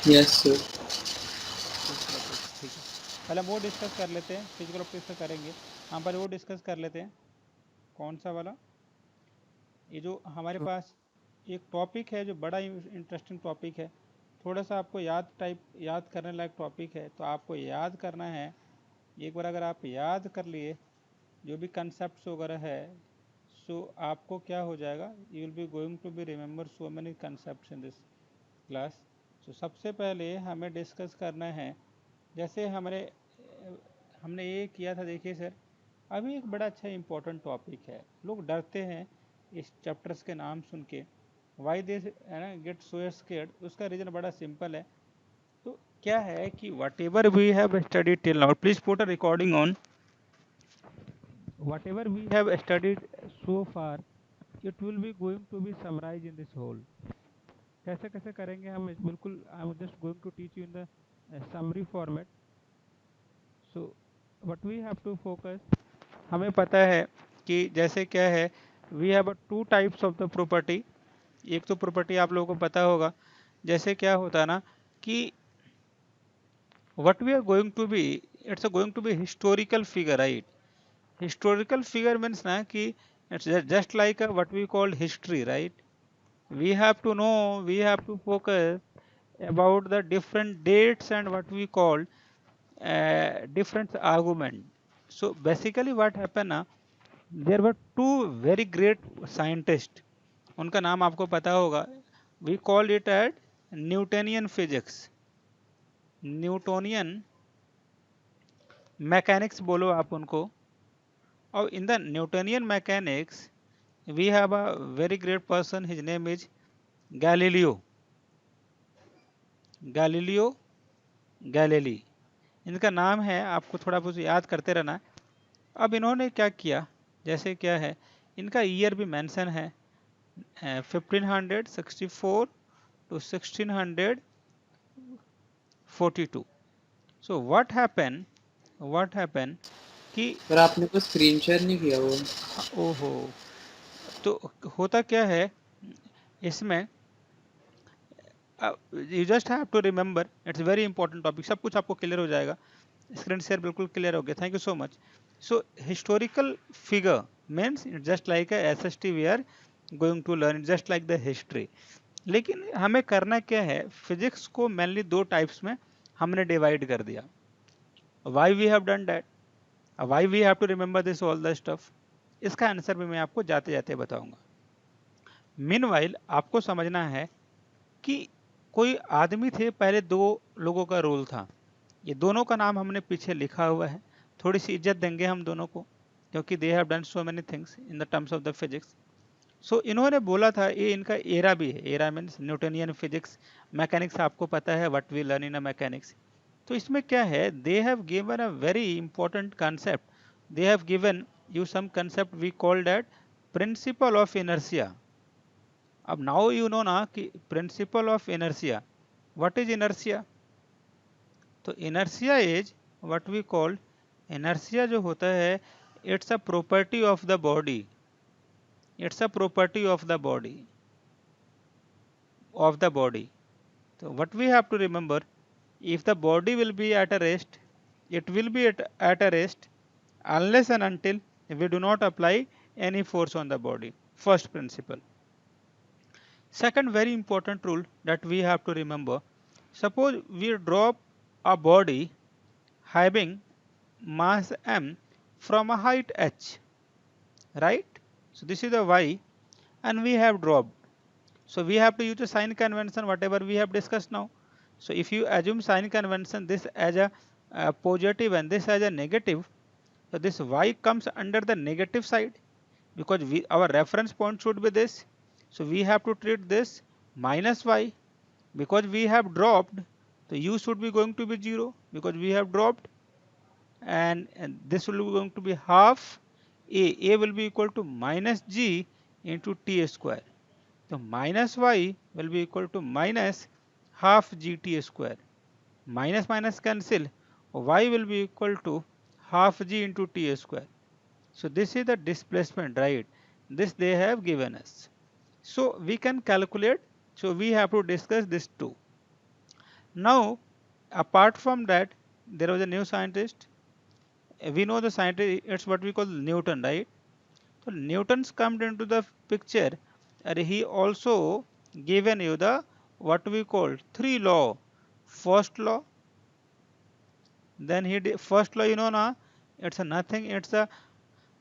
Yes sir. Physical optics, ठीक है। पहले हम वो डिस्कस कर लेते हैं, फिजिकल ऑप्टिक्स से करेंगे। हम पहले वो डिस्कस कर लेते हैं। कौन सा वाला? ये जो हमारे तो पास एक टॉपिक है जो बड़ा इंटरेस्टिंग टॉपिक है, थोड़ा सा आपको याद करने लायक टॉपिक है, तो आपको याद करना है। एक बार अगर आप याद कर लिए जो भी कंसेप्ट वगैरह है, सो आपको क्या हो जाएगा, you will be going to be remember so many concept in this class. So सबसे पहले हमें डिस्कस करना है, जैसे हमने ये किया था। देखिए सर, अभी एक बड़ा अच्छा इंपॉर्टेंट टॉपिक है। लोग डरते हैं इस चैप्टर्स के नाम सुन के, वाई दे है ना गेट सो स्केर्ड। उसका रीज़न बड़ा सिंपल है। तो क्या है कि whatever we have study till now, please put a recording on, whatever we have studied so far, it will be going to be summarise in this whole. कैसे कैसे करेंगे हम बिल्कुल, I am just going to teach you in the summary format. So what we have to focus, हमें पता है कि जैसे क्या है, we have two types of the property. एक तो प्रॉपर्टी आप लोगों को पता होगा, जैसे क्या होता है ना कि what we are going to be, it's going to be historical figure, right? Historical figure means ना कि it's just like what we called history, right? We have to know, we have to focus about the different dates and what we call different argument. So basically what happened na, there were two very great scientists, उनका नाम आपको पता होगा। we call it as Newtonian physics, Newtonian mechanics बोलो आप उनको। और in the Newtonian mechanics we have a very great person, his name is Galileo, Galileo Galilei इनका नाम है। आपको थोड़ा बहुत याद करते रहना। अब इन्होंने क्या किया, जैसे क्या है, इनका ईयर भी मेंशन है, 1564 टू 1642। सो व्हाट हैपन कि सर आपने को स्क्रीन शेयर नहीं किया वो। ओहो, तो होता क्या है इसमें, you just have to remember, it's very important topic, सब कुछ आपको क्लियर हो जाएगा। स्क्रीन शेयर बिल्कुल क्लियर हो गया, thank you so much. So historical figure means just like S S T we are going to learn just like the history. लेकिन हमें करना क्या है, फिजिक्स को मेनली दो टाइप्स में हमने डिवाइड कर दिया। Why we have done that, why we have to remember this all the stuff, इसका आंसर भी मैं आपको जाते जाते बताऊंगा। मीनवाइल आपको समझना है कि कोई आदमी थे, पहले दो लोगों का रोल था। ये दोनों का नाम हमने पीछे लिखा हुआ है, थोड़ी सी इज्जत देंगे हम दोनों को, क्योंकि they have done so many things in the terms of the physics. So इन्होंने बोला था, ये इनका एरा भी है, era means Newtonian physics. Mechanics आपको पता है, what we learn in a mechanics. तो इसमें क्या है, they have given a very important concept, they have given you some concept we called that principle of inertia. अब नाउ यू नो ना कि principle of inertia, what is inertia? तो inertia is what we called, inertia जो होता है, it's a property of the body, it's a property of the body. So what we have to remember, if the body will be at a rest, it will be at a rest unless and until we do not apply any force on the body. First principle. Second very important rule that we have to remember, suppose we drop a body having mass m from a height h, right? So this is the y, and we have dropped. So we have to use the sign convention, whatever we have discussed now. So if you assume sign convention, this as a positive and this as a negative, so this y comes under the negative side, because our reference point should be this. So we have to treat this minus y, because we have dropped, so u should be going to be 0 because we have dropped, and this will be going to be half a will be equal to minus g into t square. So minus y will be equal to minus half gt square. Minus minus cancel, y will be equal to half g into t square. So this is the displacement, right? This they have given us. So we can calculate. So we have to discuss this too. Now apart from that, there was a new scientist. We know the scientist, it's what we call Newton, right? So Newton's come into the picture, and he also given you the what we call three law. First law, then he did first law, you know na, it's a nothing, it's a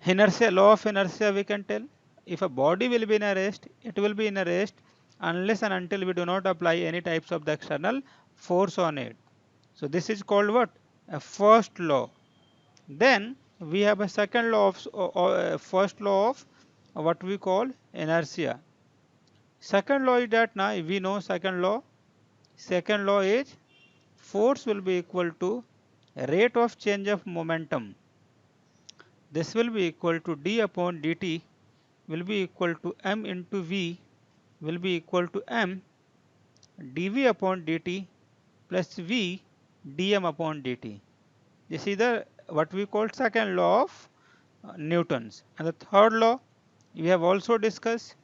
inertia, law of inertia we can tell. If a body will be in a rest, it will be in a rest unless and until we do not apply any types of the external force on it. So this is called what? A first law. Then we have a second law of first law of what we call inertia. Second law is that now we know second law. Second law is force will be equal to rate of change of momentum. This will be equal to d upon dt will be equal to m into v will be equal to m dv upon dt plus v dm upon dt. This is the what we call second law of Newton's. And the third law we have also discussed,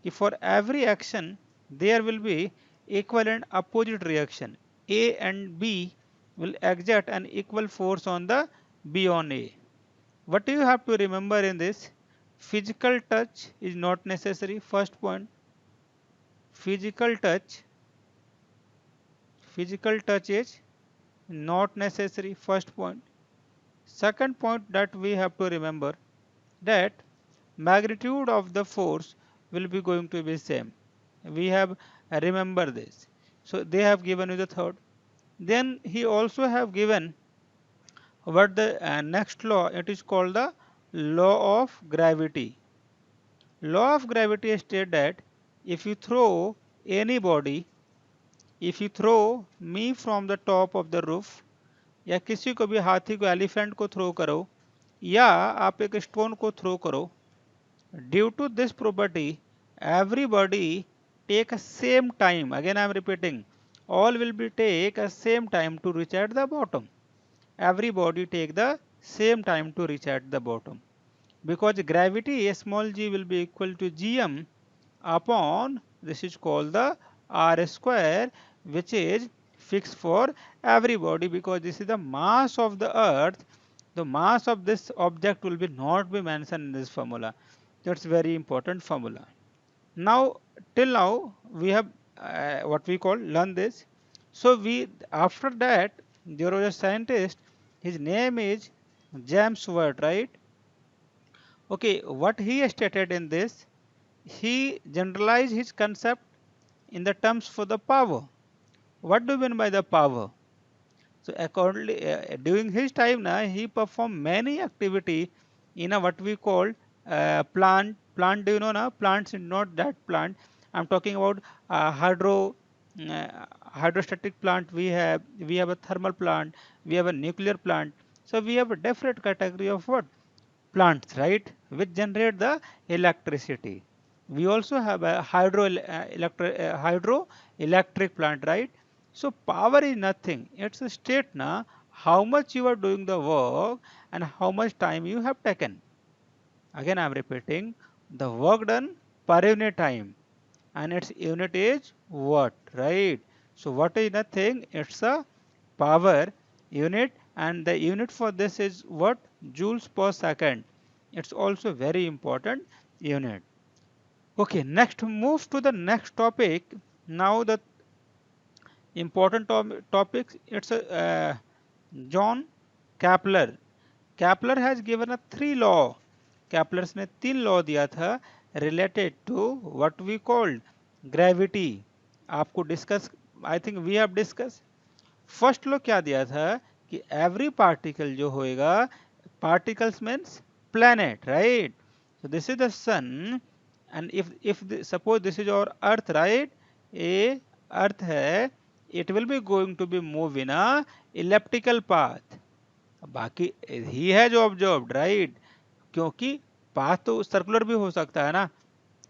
if for every action there will be equivalent opposite reaction. A and B will exert an equal force on the B on A. What you have to remember in this, physical touch is not necessary. First point, physical touch is not necessary. First point. Second point that we have to remember, that magnitude of the force will be going to be same. We have remember this. So they have given you the third. Then he also have given what the next law, it is called the law of gravity. Law of gravity states that if you throw anybody, if you throw me from the top of the roof, या किसी को भी, हाथी को, elephant को throw करो, या आप एक स्टोन को थ्रो करो, due to this property everybody take a same time, again I am repeating, all will be take a same time to reach at the bottom. Everybody take the same time to reach at the bottom, because gravity, a small g will be equal to gm upon, this is called the r square, which is fixed for everybody, because this is the mass of the earth. The mass of this object will be not be mentioned in this formula. That's very important formula. Now till now we have what we call learn this. So we, after that, there was a scientist, his name is James Watt, right? Okay, what he stated in this, he generalized his concept in the terms for the power. What do you mean by the power? So accordingly, during his time now, he performed many activity in a what we call plant. Plant, do you know now? Plants is not that plant. I'm talking about hydrostatic plant. We have a thermal plant. We have a nuclear plant. So we have a different category of what? Plants, right, which generate the electricity. We also have a hydroelectric plant, right? So power is nothing, it's a state na, how much you are doing the work and how much time you have taken. Again I am repeating, the work done per unit time, and its unit is watt, right? So watt is nothing, it's a power unit, and the unit for this is what? Joules per second. It's also very important unit. Okay, next move to the next topic. Now the important topics, it's a John Kepler. Kepler has given a three law. Kepler ने तीन law दिया था related to what we called gravity. आपको discuss, I think we have discussed. First law क्या दिया था कि every particle जो होएगा, particles means planet, right? So this is the sun, and if suppose this is our earth, right? A earth है, it will be going to be move in a elliptical path. बाकी ही है जो observed, right? क्योंकि path तो circular भी हो सकता है ना,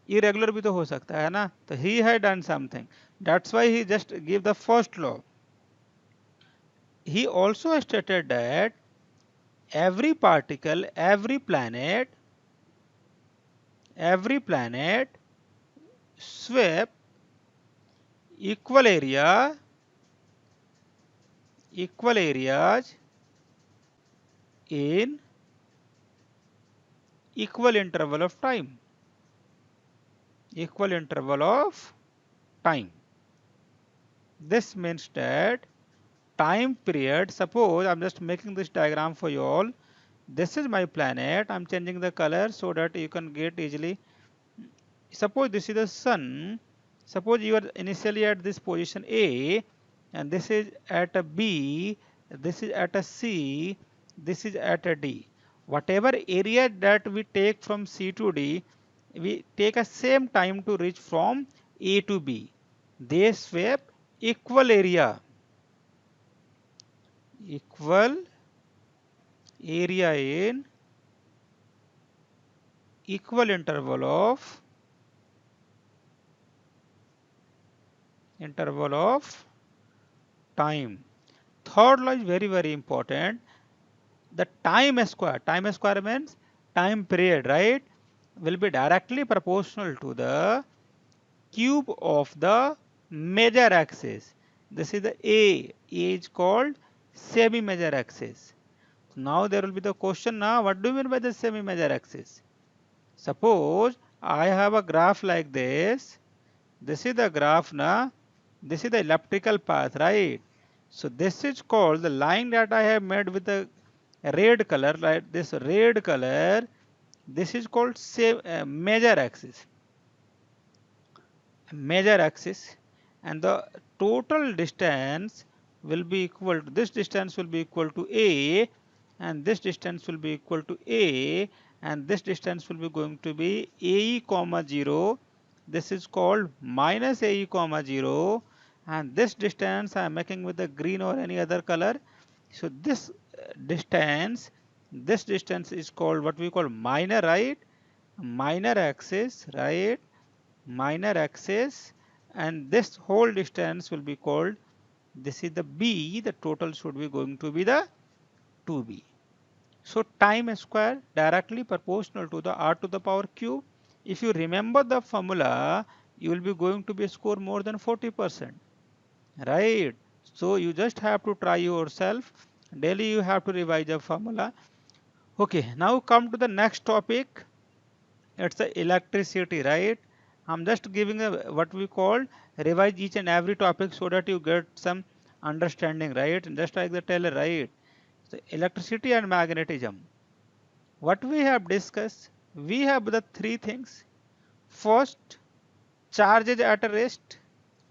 इरेगुलर भी तो हो सकता है ना, तो ही है done something, that's why he just give the first law. He also stated that every particle, every planet sweep equal area equal areas in equal interval of time. Equal interval of time. This means that time period, suppose I'm just making this diagram for you all. This is my planet. I'm changing the color so that you can get easily. Suppose this is the sun. Suppose you are initially at this position A, and this is at a B, this is at a C, this is at a D. Whatever area that we take from C to D, we take a same time to reach from A to B. They swap equal area. Equal area in equal interval of time. Third law is very important. The time square means time period, right, will be directly proportional to the cube of the major axis. This is the A is called semi major axis. Now there will be the question, now what do you mean by the semi major axis? Suppose I have a graph like this. This is the graph now. This is the elliptical path, right? So this is called the line that I have made with the red color, right? This red color, this is called major axis. Major axis, and the total distance will be equal to, this distance will be equal to A, and this distance will be equal to A, and this distance will be going to be AE comma 0. This is called minus AE comma 0, and this distance I am making with the green or any other color. So this distance is called what we call minor, right? Minor axis, right? Minor axis, and this whole distance will be called, this is the B, the total should be going to be the 2B. So time square directly proportional to the R to the power cube. If you remember the formula, you will be going to be score more than 40%, right? So you just have to try yourself. Daily you have to revise the formula. Okay, now come to the next topic. It's the electricity, right? I'm just giving a what we call revise each and every topic so that you get some understanding, right? Just like the teller, right? So electricity and magnetism. What we have discussed, we have the three things. First, charges at a rest.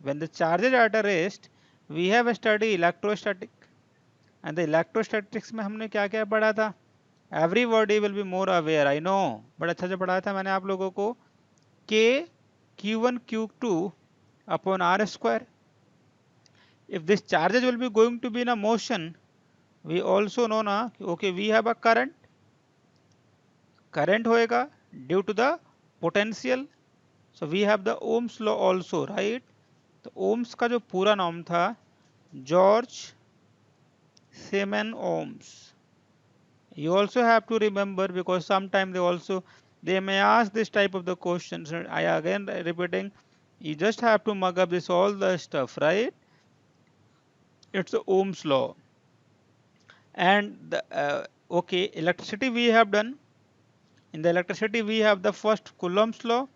When the charges at a rest, we have studied electrostatic. And the electrostatics में हमने क्या क्या पढ़ा था? Everybody will be more aware, I know. बड़ा अच्छा से पढ़ाया था मैंने आप लोगों को. K Q1 Q2 upon R square. If this charges will be going to be in a motion, we also know na, okay, we have a current. Current होएगा due to the potential. So we have the Ohm's law also, right? तो Ohm's का जो पूरा नाम था George Siemens Ohms. You also have to remember, because sometimes they may ask this type of the questions. I again repeating, you just have to mug up this all the stuff, right? It's the Ohm's law. And the, okay, electricity we have done. In the electricity we have the first Coulomb's law,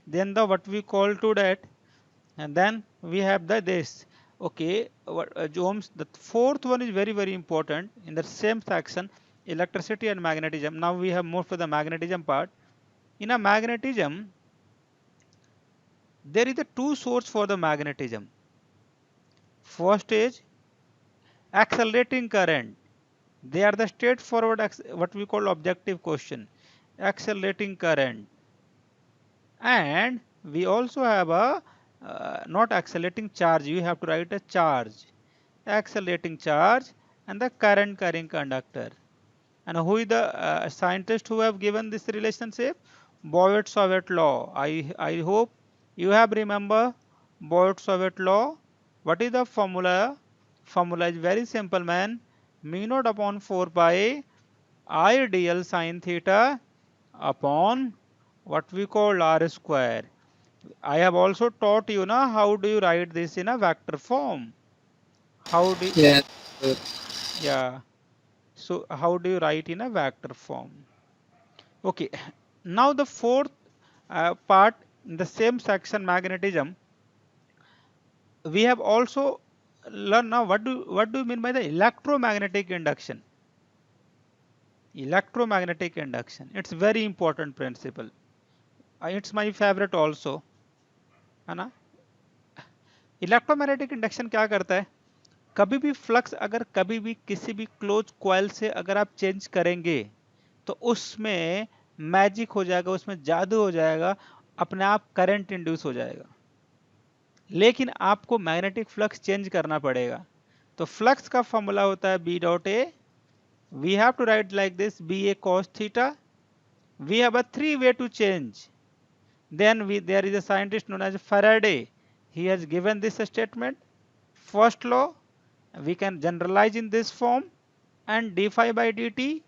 then the what we call to that, and then we have the this. Okay, Ohm's. The fourth one is very important in the same section, electricity and magnetism. Now we have moved to the magnetism part. In a magnetism, there is a two source for the magnetism. First is accelerating current. They are the straightforward what we call objective question. Accelerating current. And we also have a not accelerating charge. You have to write a charge. Accelerating charge and the current carrying conductor. And who is the scientist who have given this relationship? Boyd-Savitt law. I hope you have remember Boyd-Savitt law. What is the formula? Formula is very simple, man. Mu naught upon 4 pi I dl sine theta upon what we call R square. I have also taught you now how do you write this in a vector form. How do you, Yes, vector. Yeah. So how do you write in a vector form? Okay. Now the fourth part in the same section, magnetism, we have also learned. Now what do you mean by the electromagnetic induction? Electromagnetic induction, it's very important principle. It's my favorite also, है ना. Electromagnetic induction क्या करता है? कभी भी flux अगर कभी भी किसी भी क्लोज कॉइल से अगर आप चेंज करेंगे तो उसमें मैजिक हो जाएगा, उसमें जादू हो जाएगा, अपने आप करंट इंड्यूस हो जाएगा. लेकिन आपको मैग्नेटिक फ्लक्स चेंज करना पड़ेगा. तो फ्लक्स का फॉर्मूला होता है B dot A. We have to write like this, B A cos theta. We have a three way to change. Then there is a scientist known as Faraday. He has given this statement. First law we can generalize in this form, and d phi by dt.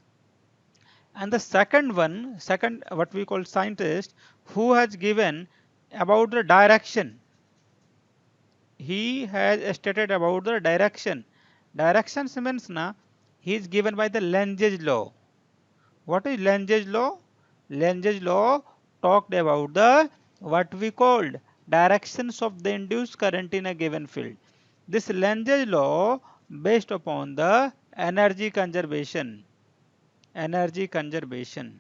And the second one, second what we call scientist, who has given about the direction. He has stated about the direction. Direction means na, he is given by the Lenz's law. What is Lenz's law? Lenz's law talked about the what we called directions of the induced current in a given field. This Lenz's law based upon the energy conservation. Energy conservation.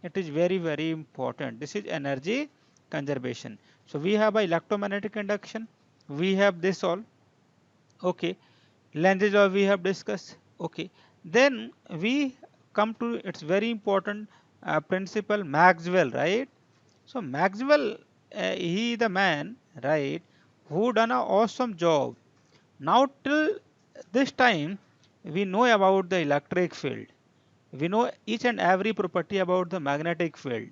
It is very important. This is energy conservation. So we have a electromagnetic induction. We have this all. Okay. Lenz's law we have discussed. Okay. Then we come to its very important principle, Maxwell, right? So Maxwell, he the man, right, who done a awesome job. Now till this time we know about the electric field. We know each and every property about the magnetic field.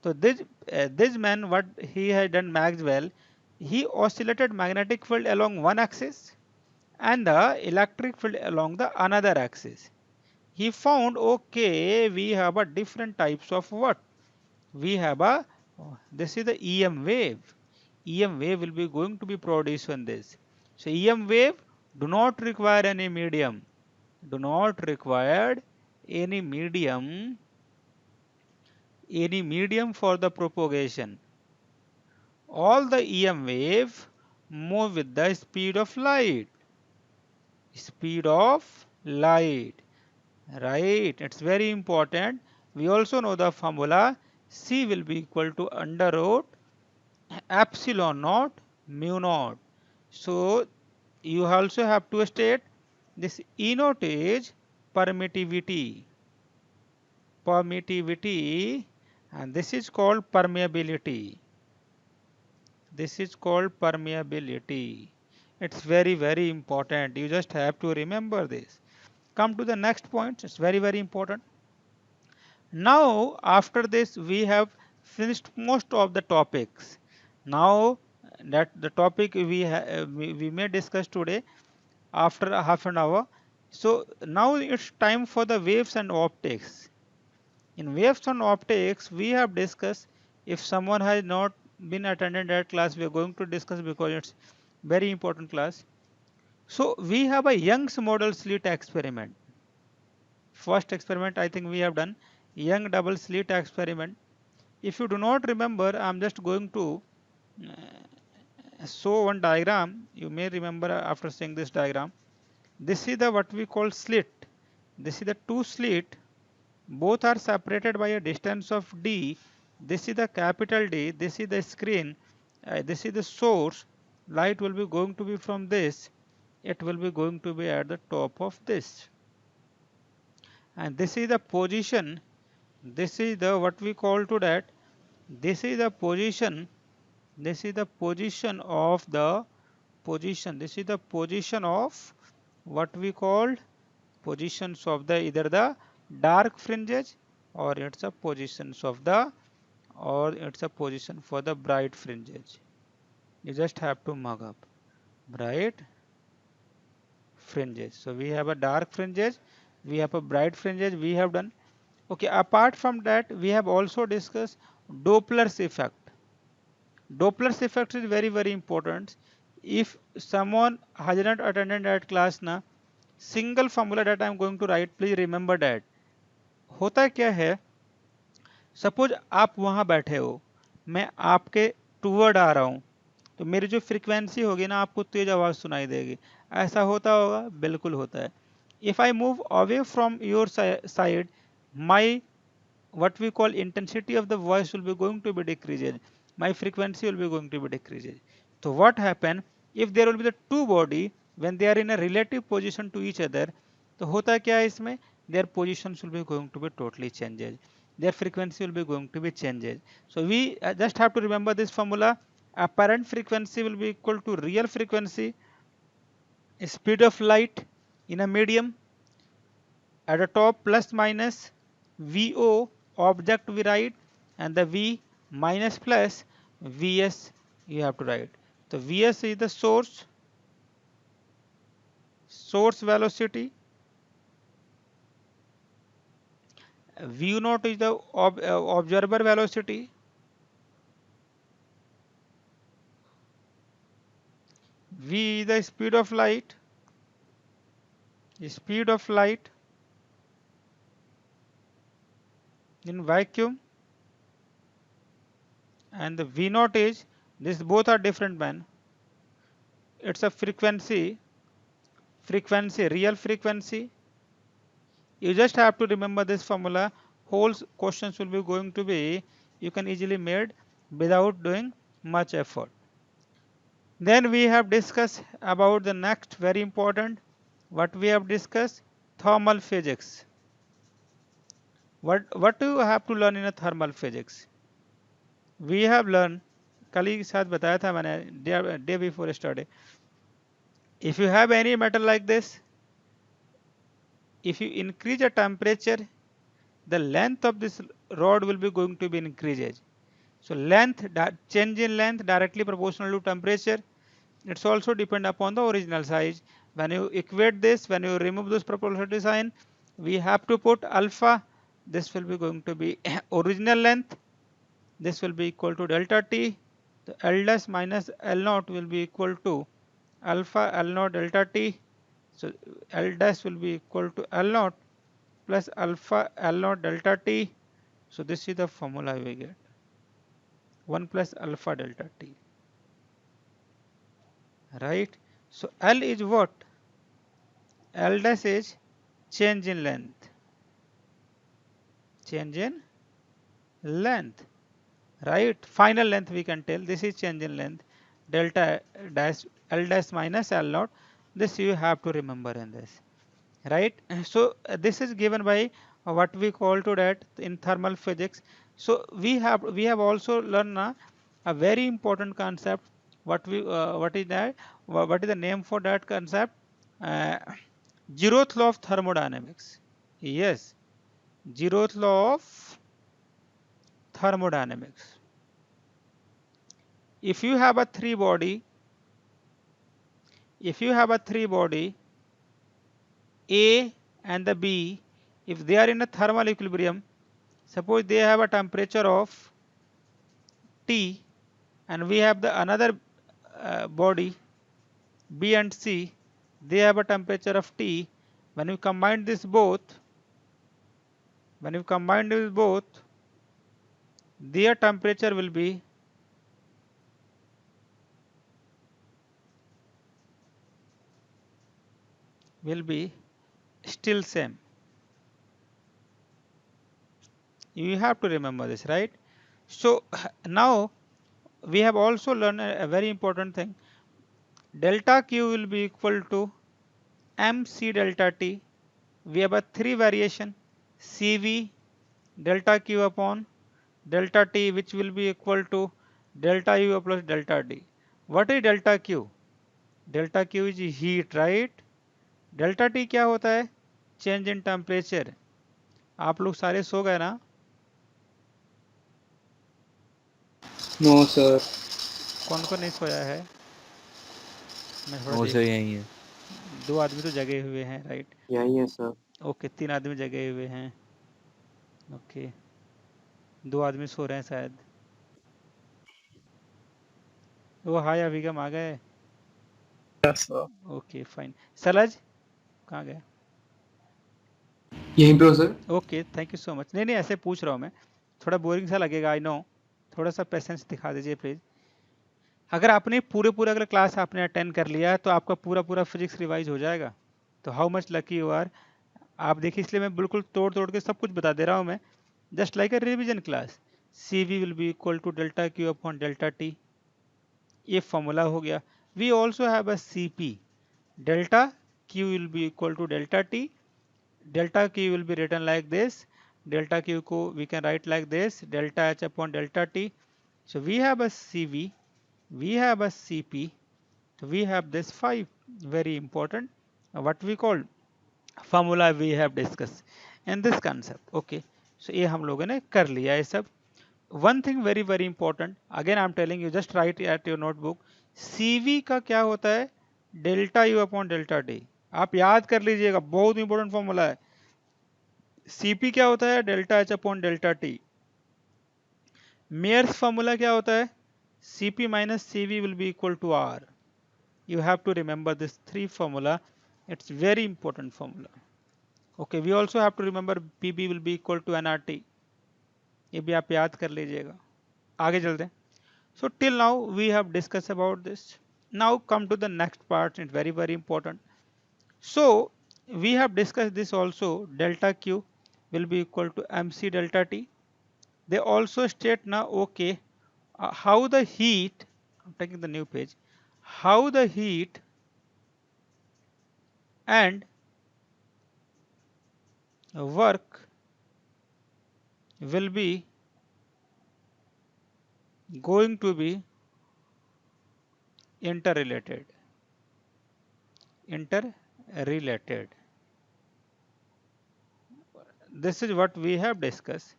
So this man, what he had done, Maxwell, he oscillated magnetic field along one axis and the electric field along the another axis. He found, okay, we have a different types of what? We have a, this is the EM wave. EM wave will be going to be produced on this. So EM wave do not require any medium. Do not require any medium for the propagation. All the EM wave move with the speed of light. Speed of light. Right, it's very important. We also know the formula, C will be equal to under root epsilon naught mu naught. So you also have to state this E naught is permittivity. And this is called permeability. This is called permeability. It's very important. You just have to remember this. Come to the next point. It's very important. Now after this we have finished most of the topics. Now that the topic we may discuss today after half an hour. So now it's time for the waves and optics. In waves and optics we have discussed. If someone has not been attended that class, we are going to discuss because it's very important class. So we have a Young's model slit experiment. First experiment I think we have done, Young double slit experiment. If you do not remember, I am just going to show one diagram. You may remember after seeing this diagram. This is the what we call slit. This is the two slit. Both are separated by a distance of d. This is the capital D. This is the screen. This is the source. Light will be going to be from this. It will be going to be at the top of this. And this is the position. This is the what we call to that. This is the position. This is the position of the position. This is the position of what we call positions of the either the dark fringes or it's a positions of the or it's a position for the bright fringes. You just have to mug up bright fringes. So we have a dark fringes, we have a bright fringes, we have done. Okay, apart from that we have also discussed Doppler's effect. Doppler's effect is very important. If someone has not attended that class na, single formula that I am going to write, please remember that. होता क्या है, suppose आप वहां बैठे हो, मैं आपके toward आ रहा हूं, तो मेरी जो फ्रीक्वेंसी होगी ना, आपको तेज आवाज सुनाई देगी। ऐसा होता होगा, बिल्कुल होता है। If I move away from your side, my what we call intensity of the voice will be going to be decreases, my frequency will be going to be decreases. So what happen, if there will be the two body, when they are in a relative position to each other, तो होता क्या है इसमें, their positions will be going to be totally changes, their frequency will be going to be changes. So we just have to remember this formula. Apparent frequency will be equal to real frequency, speed of light in a medium, at the top plus minus VO object we write, and the V minus plus VS you have to write. So VS is the source velocity, V naught is the observer velocity, V is the speed of light in vacuum, and the V naught is, this both are different, man. It's a frequency, real frequency. You just have to remember this formula. Whole questions will be going to be, you can easily made without doing much effort. Then we have discussed about the next very important, what we have discussed, thermal physics. What do you have to learn in a thermal physics? We have learned, कल ही साथ बताया था मैंने, day before yesterday. If you have any metal like this, if you increase the temperature, the length of this rod will be going to be increased. So length, change in length directly proportional to temperature. It's also depend upon the original size. When you equate this, when you remove this proportionality sign, we have to put alpha. This will be going to be original length. This will be equal to delta t. The L dash minus L naught will be equal to alpha L naught delta t. So L dash will be equal to L naught plus alpha L naught delta t. So this is the formula we get, 1 plus alpha delta t, right? So L is what? L dash is change in length, right? Final length we can tell, this is change in length, delta dash L dash minus L naught. This you have to remember in this, right? So this is given by what we call to that in thermal physics. So we have also learned a very important concept. What is that? What is the name for that concept? Uh, zeroth law of thermodynamics. Yes, zeroth law of thermodynamics. If you have a three body, A and the B, if they are in a thermal equilibrium, suppose they have a temperature of T, and we have the another body B and C, they have a temperature of T. When you combine this both, their temperature will be still same. You have to remember this, right? So now we have also learned a very important thing. Delta Q will be equal to MC delta T. We have a three variation, CV delta Q upon delta T, which will be equal to delta U plus delta D. What is delta Q? Delta Q is heat, right? Delta T क्या होता है? Change in temperature. आप लोग सारे सो गए ना? No sir. कौन कौन नहीं सोया है? मैं थोड़ा वो देख. सर यही है. 2 आदमी तो जगे हुए हैं, राइट? यही है सर. ओके, 3 आदमी जगे हुए हैं. ओके, 2 आदमी सो रहे हैं शायद. वो हाय अभिगम आ गए. Yes, sir. Okay fine. सलज कहाँ गया? यहीं पे हो sir. Okay, thank you so much. नहीं नहीं, ऐसे पूछ रहा हूँ मैं, थोड़ा बोरिंग सा लगेगा, आई नो, थोड़ा सा पेशेंस दिखा दीजिए प्लीज। अगर आपने पूरे पूरे अगर क्लास आपने अटेंड कर लिया तो आपका पूरा पूरा फिजिक्स रिवाइज हो जाएगा। तो how much lucky you are. आप देखिए, इसलिए मैं बिल्कुल तोड़ तोड़ के सब कुछ बता दे रहा हूँ मैं, just like a revision class. C V will be equal to delta Q upon delta T, ये फॉर्मूला हो गया। We also have a C P, delta Q will be equal to delta T, delta q will be written like this, delta q को we can write like this, delta h upon delta t. So we have a cv, we have a cp, so we have this 5 very important what we call formula we have discussed in this concept. Okay, so ये हम लोगों ने कर लिया है सब। one thing very very important, again I'm telling you, just write at your notebook, cv का क्या होता है, delta u upon delta t। आप याद कर लीजिएगा, बहुत इंपॉर्टेंट फॉर्मूला है। Cp क्या होता है, delta H upon delta T. Mayer's formula क्या होता है, Cp minus Cv will be equal to R। You have to remember this three formula, it's very important formula. Okay, we also have to remember Pb will be equal to nRT, ये भी आप याद कर लीजिएगा। आगे चलते हैं। So till now we have discuss about this, now come to the next part, it very very important. So we have discussed this also, delta Q will be equal to mc delta T. They also state now, okay, how the heat, I'm taking the new page, how the heat and work will be going to be interrelated. Interrelated. This is what we have discussed.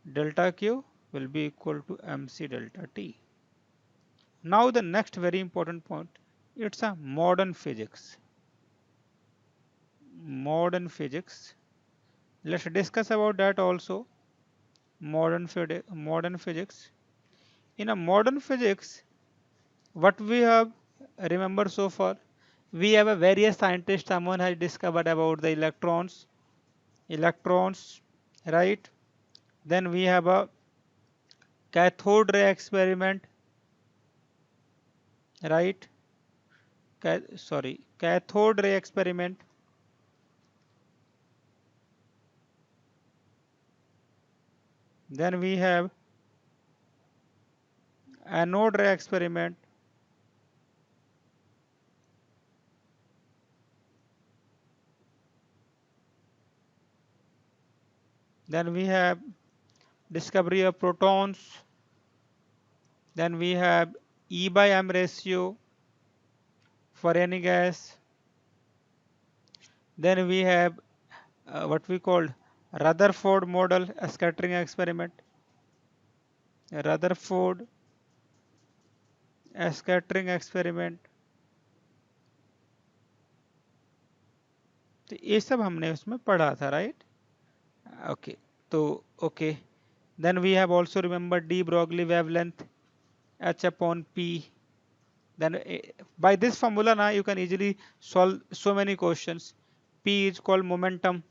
Delta Q will be equal to mc delta T. Now the next very important point, it's a modern physics. Modern physics. Let's discuss about that also. Modern physics. In a modern physics, what we have remember so far, we have a various scientists. Someone has discovered about the electrons, right? Then we have a cathode ray experiment, right? Cathode ray experiment. Then we have anode ray experiment. Then we have discovery of protons. Then we have E by M ratio for any gas. Then we have what we call Rutherford model scattering experiment. Rutherford scattering experiment. तो ये सब हमने उसमें पढ़ा था, right? Okay, तो okay, then we have also remember de Broglie wavelength h upon p. Then by this formula now you can easily solve so many questions. P is called momentum.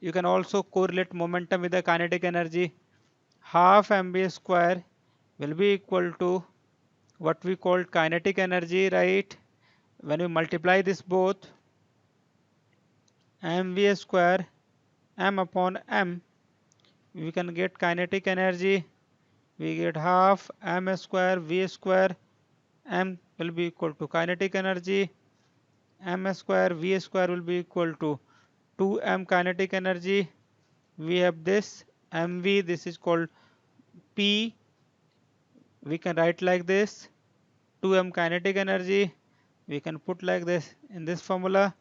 You can also correlate momentum with the kinetic energy. Half mv square will be equal to what we call kinetic energy, right? When you multiply this both, mv square m upon m, we can get kinetic energy. We get half m square v square, m will be equal to kinetic energy, m square v square will be equal to 2m kinetic energy. We have this mv, this is called p, we can write like this, 2m kinetic energy, we can put like this in this formula,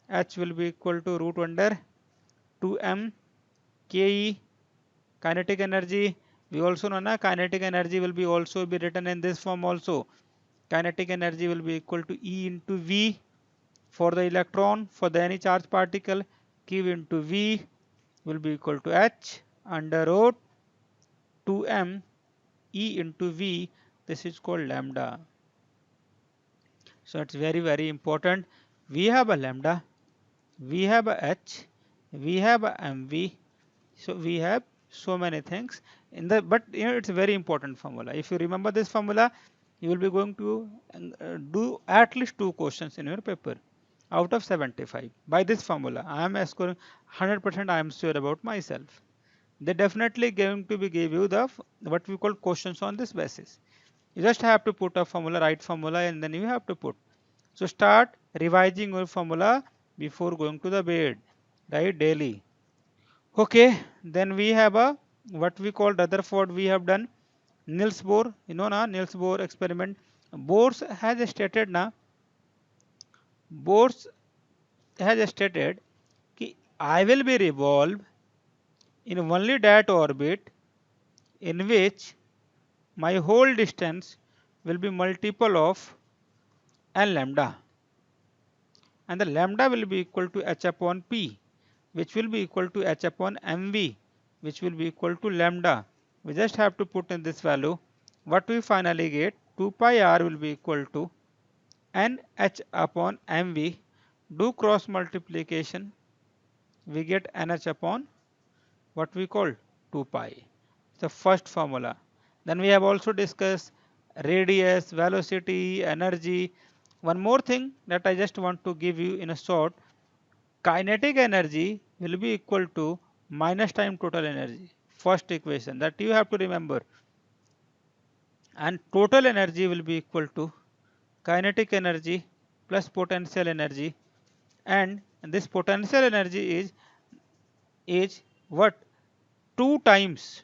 h will be equal to root under 2m ke kinetic energy. We also know na kinetic energy will be also be written in this form also. Kinetic energy will be equal to E into V for the electron. For the any charge particle, Q into V will be equal to H under root 2m E into V. This is called lambda. So it's very very important. We have a lambda, we have a H, we have a MV, so we have so many things in the, but it's a very important formula. If you remember this formula, you will be going to do at least 2 questions in your paper out of 75 by this formula. I am scoring 100%. I am sure about myself. They definitely going to be give you the what we call questions on this basis. You just have to put a formula, right formula, and then you have to put. So start revising your formula before going to the bed, right, daily. Okay, then we have a what we call Rutherford. We have done Niels Bohr. You know na Niels Bohr experiment. Bohr has stated na. Bohr has stated कि I will be revolved in only that orbit in which my whole distance will be multiple of n lambda, and the lambda will be equal to h upon p, which will be equal to h upon mv, which will be equal to lambda. We just have to put in this value. What we finally get, 2 pi r will be equal to n h upon mv. Do cross multiplication, we get nh upon what we call 2 pi. The first formula. Then we have also discussed radius, velocity, energy. One more thing that I just want to give you in a short, kinetic energy will be equal to minus time total energy. First equation that you have to remember. And total energy will be equal to kinetic energy plus potential energy, and this potential energy is what, 2 times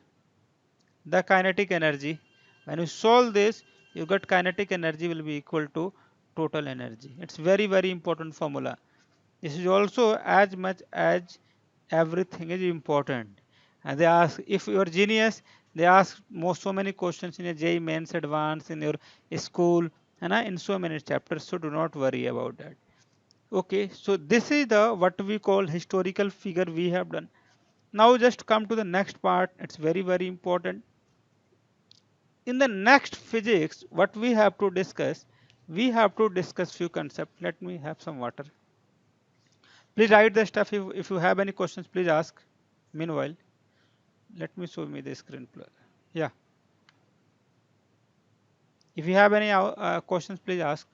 the kinetic energy. When you solve this, you get kinetic energy will be equal to total energy. It's very very important formula. This is also as much as everything is important. And they ask if you are genius, they ask so many questions in a JEE Mains Advanced in your school and in so many chapters. So do not worry about that. Okay, so this is the what we call historical figure we have done. Now just come to the next part. It's very very important. In the next physics, what we have to discuss, we have to discuss few concepts. Let me have some water. Please write the stuff. If you have any questions, please ask. Meanwhile, let me show me the screen. Yeah. If you have any questions, please ask.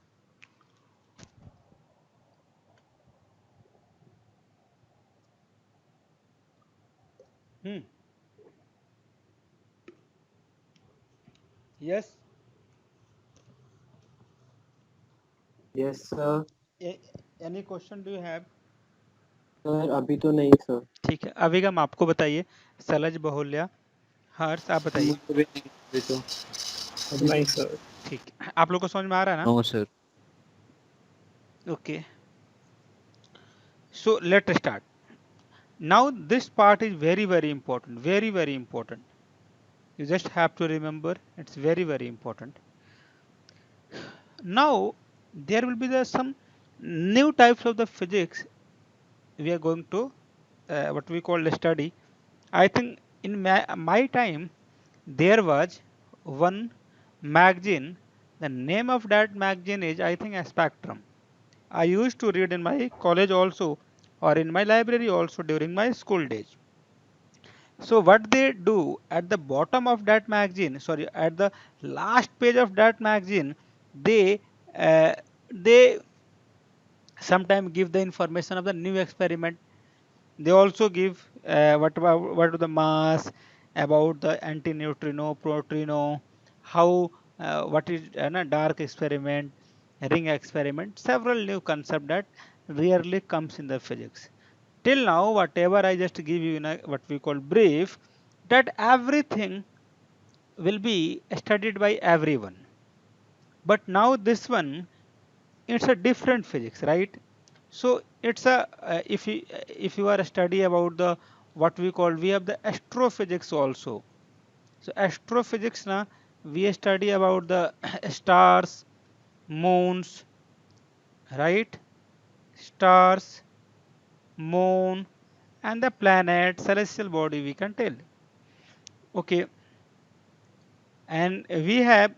Hmm. Yes. Yes, sir. Any question do you have? Sir अभी तो नहीं sir. ठीक है, अभिगम आपको बताइए. सलज बहुल्य, हर्ष आप बताइए. मुझे भी नहीं अभी तो. नहीं सर. ठीक है, आप लोग को समझ में आ रहा है ना? No sir. Okay, so let start. Now this part is very very important, very very important. You just have to remember, it's very very important. Now there will be some new types of the physics we are going to what we call the study. I think in my time there was one magazine. The name of that magazine is, I think, a Spectrum. I used to read in my college also, or in my library also during my school days. So what they do at the bottom of that magazine, sorry, at the last page of that magazine, they uh, they sometimes give the information of the new experiment. They also give what the mass, about the antineutrino, protrino, how what is dark experiment, ring experiment, several new concept that rarely comes in the physics. Till now, whatever I just give you in a, what we call brief, that everything will be studied by everyone. But now this one, it's a different physics, right? So it's a if you are a study about the what we call, we have the astrophysics also. So astrophysics na, we study about the stars, moons, right? Stars, moon, and the planet, celestial body we can tell. Okay, and we have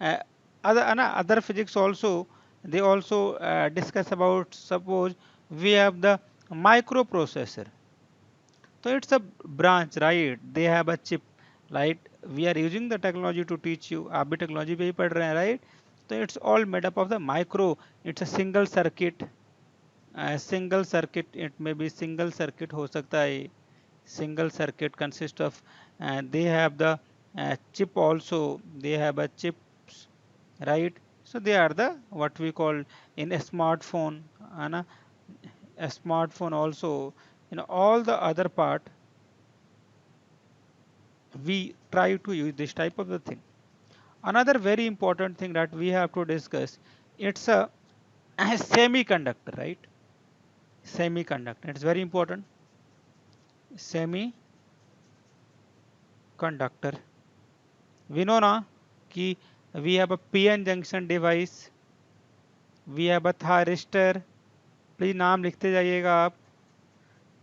uh, other physics also. They also discuss about, suppose we have the microprocessor. So it's a branch, right? They have a chip, right? We are using the technology to teach you. आप भी technology पे ही पढ़ रहे हैं, right? So it's all made up of the micro. It's a single circuit. Single circuit. It may be single circuit हो सकता है. Single circuit consists of. They have the chip also. They have a chips, right? So they are the what we call in a smartphone, है ना? A smartphone also. In all the other part, we try to use this type of the thing. Another very important thing that we have to discuss, it's a semiconductor, right? Semiconductor, it's very important. Semiconductor, we know ना कि we have a PN junction device, we have a thyristor, please नाम लिखते जाइएगा आप,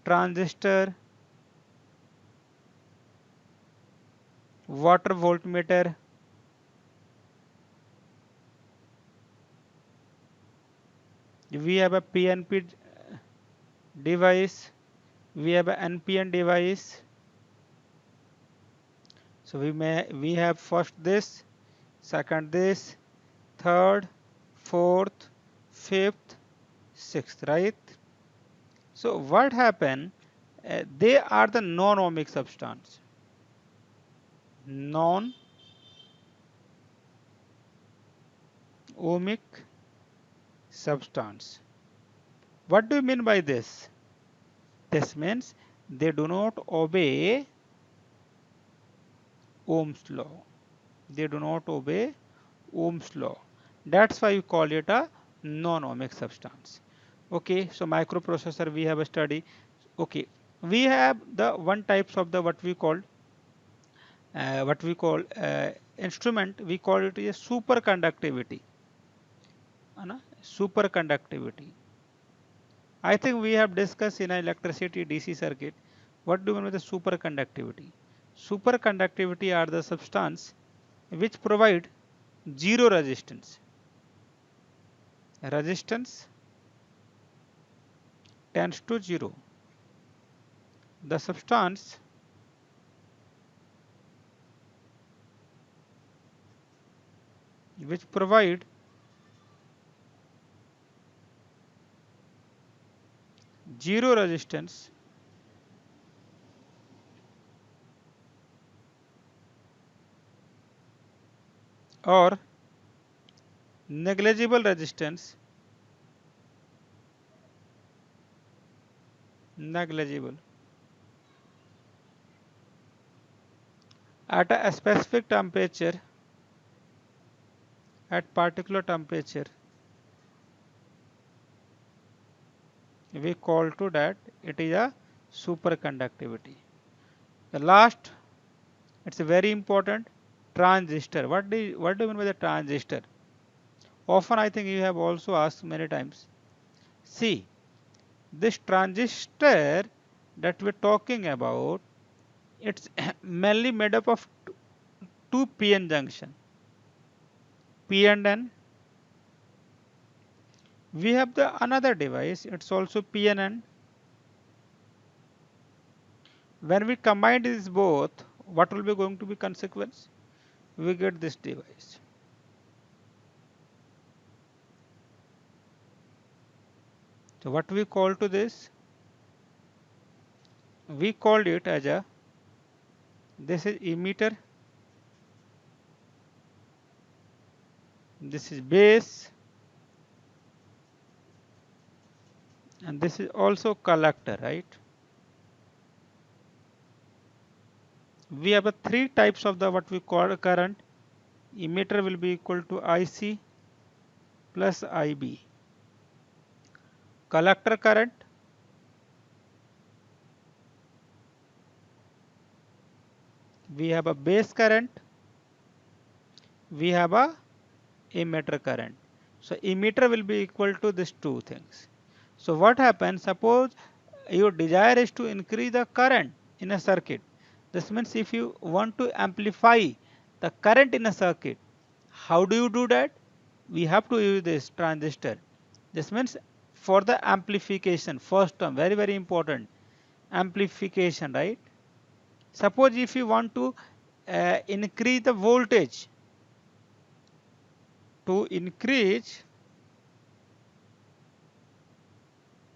transistor, water voltmeter, we have a PNP device, we have a NPN device. So we have first this, second this, third, fourth, fifth, sixth, right? So what happened? They are the non-ohmic substance. Non-ohmic substance. What do you mean by this? This means they do not obey Ohm's law. They do not obey Ohm's law. That's why we call it a non-ohmic substance. Okay, so microprocessor we have a study. Okay, we have the one types of the what we call instrument. We call it a superconductivity. Superconductivity. I think we have discussed in electricity DC circuit. What do you mean with the superconductivity? Superconductivity are the substance which provide zero resistance. Resistance tends to zero. The substance which provide zero resistance or negligible resistance, negligible, at a specific temperature, at particular temperature, we call to that it is a superconductivity. The last, it's very important, transistor. What do you mean by the transistor? Often I think you have also asked many times. See, this transistor that we're talking about, it's mainly made up of two PN junction, P and N. We have the another device, it's also PNN. When we combine these both, what will be going to be consequence? We get this device. So what we call to this? We called it as a, this is emitter, this is base, and this is also collector, right? We have a three types of the what we call current. Emitter will be equal to IC plus IB. Collector current, we have a base current, we have a emitter current. So emitter will be equal to these two things. So what happens, suppose your desire is to increase the current in a circuit. This means if you want to amplify the current in a circuit, how do you do that? We have to use this transistor. This means for the amplification. First term, very very important, amplification, right? Suppose if you want to increase the voltage, to increase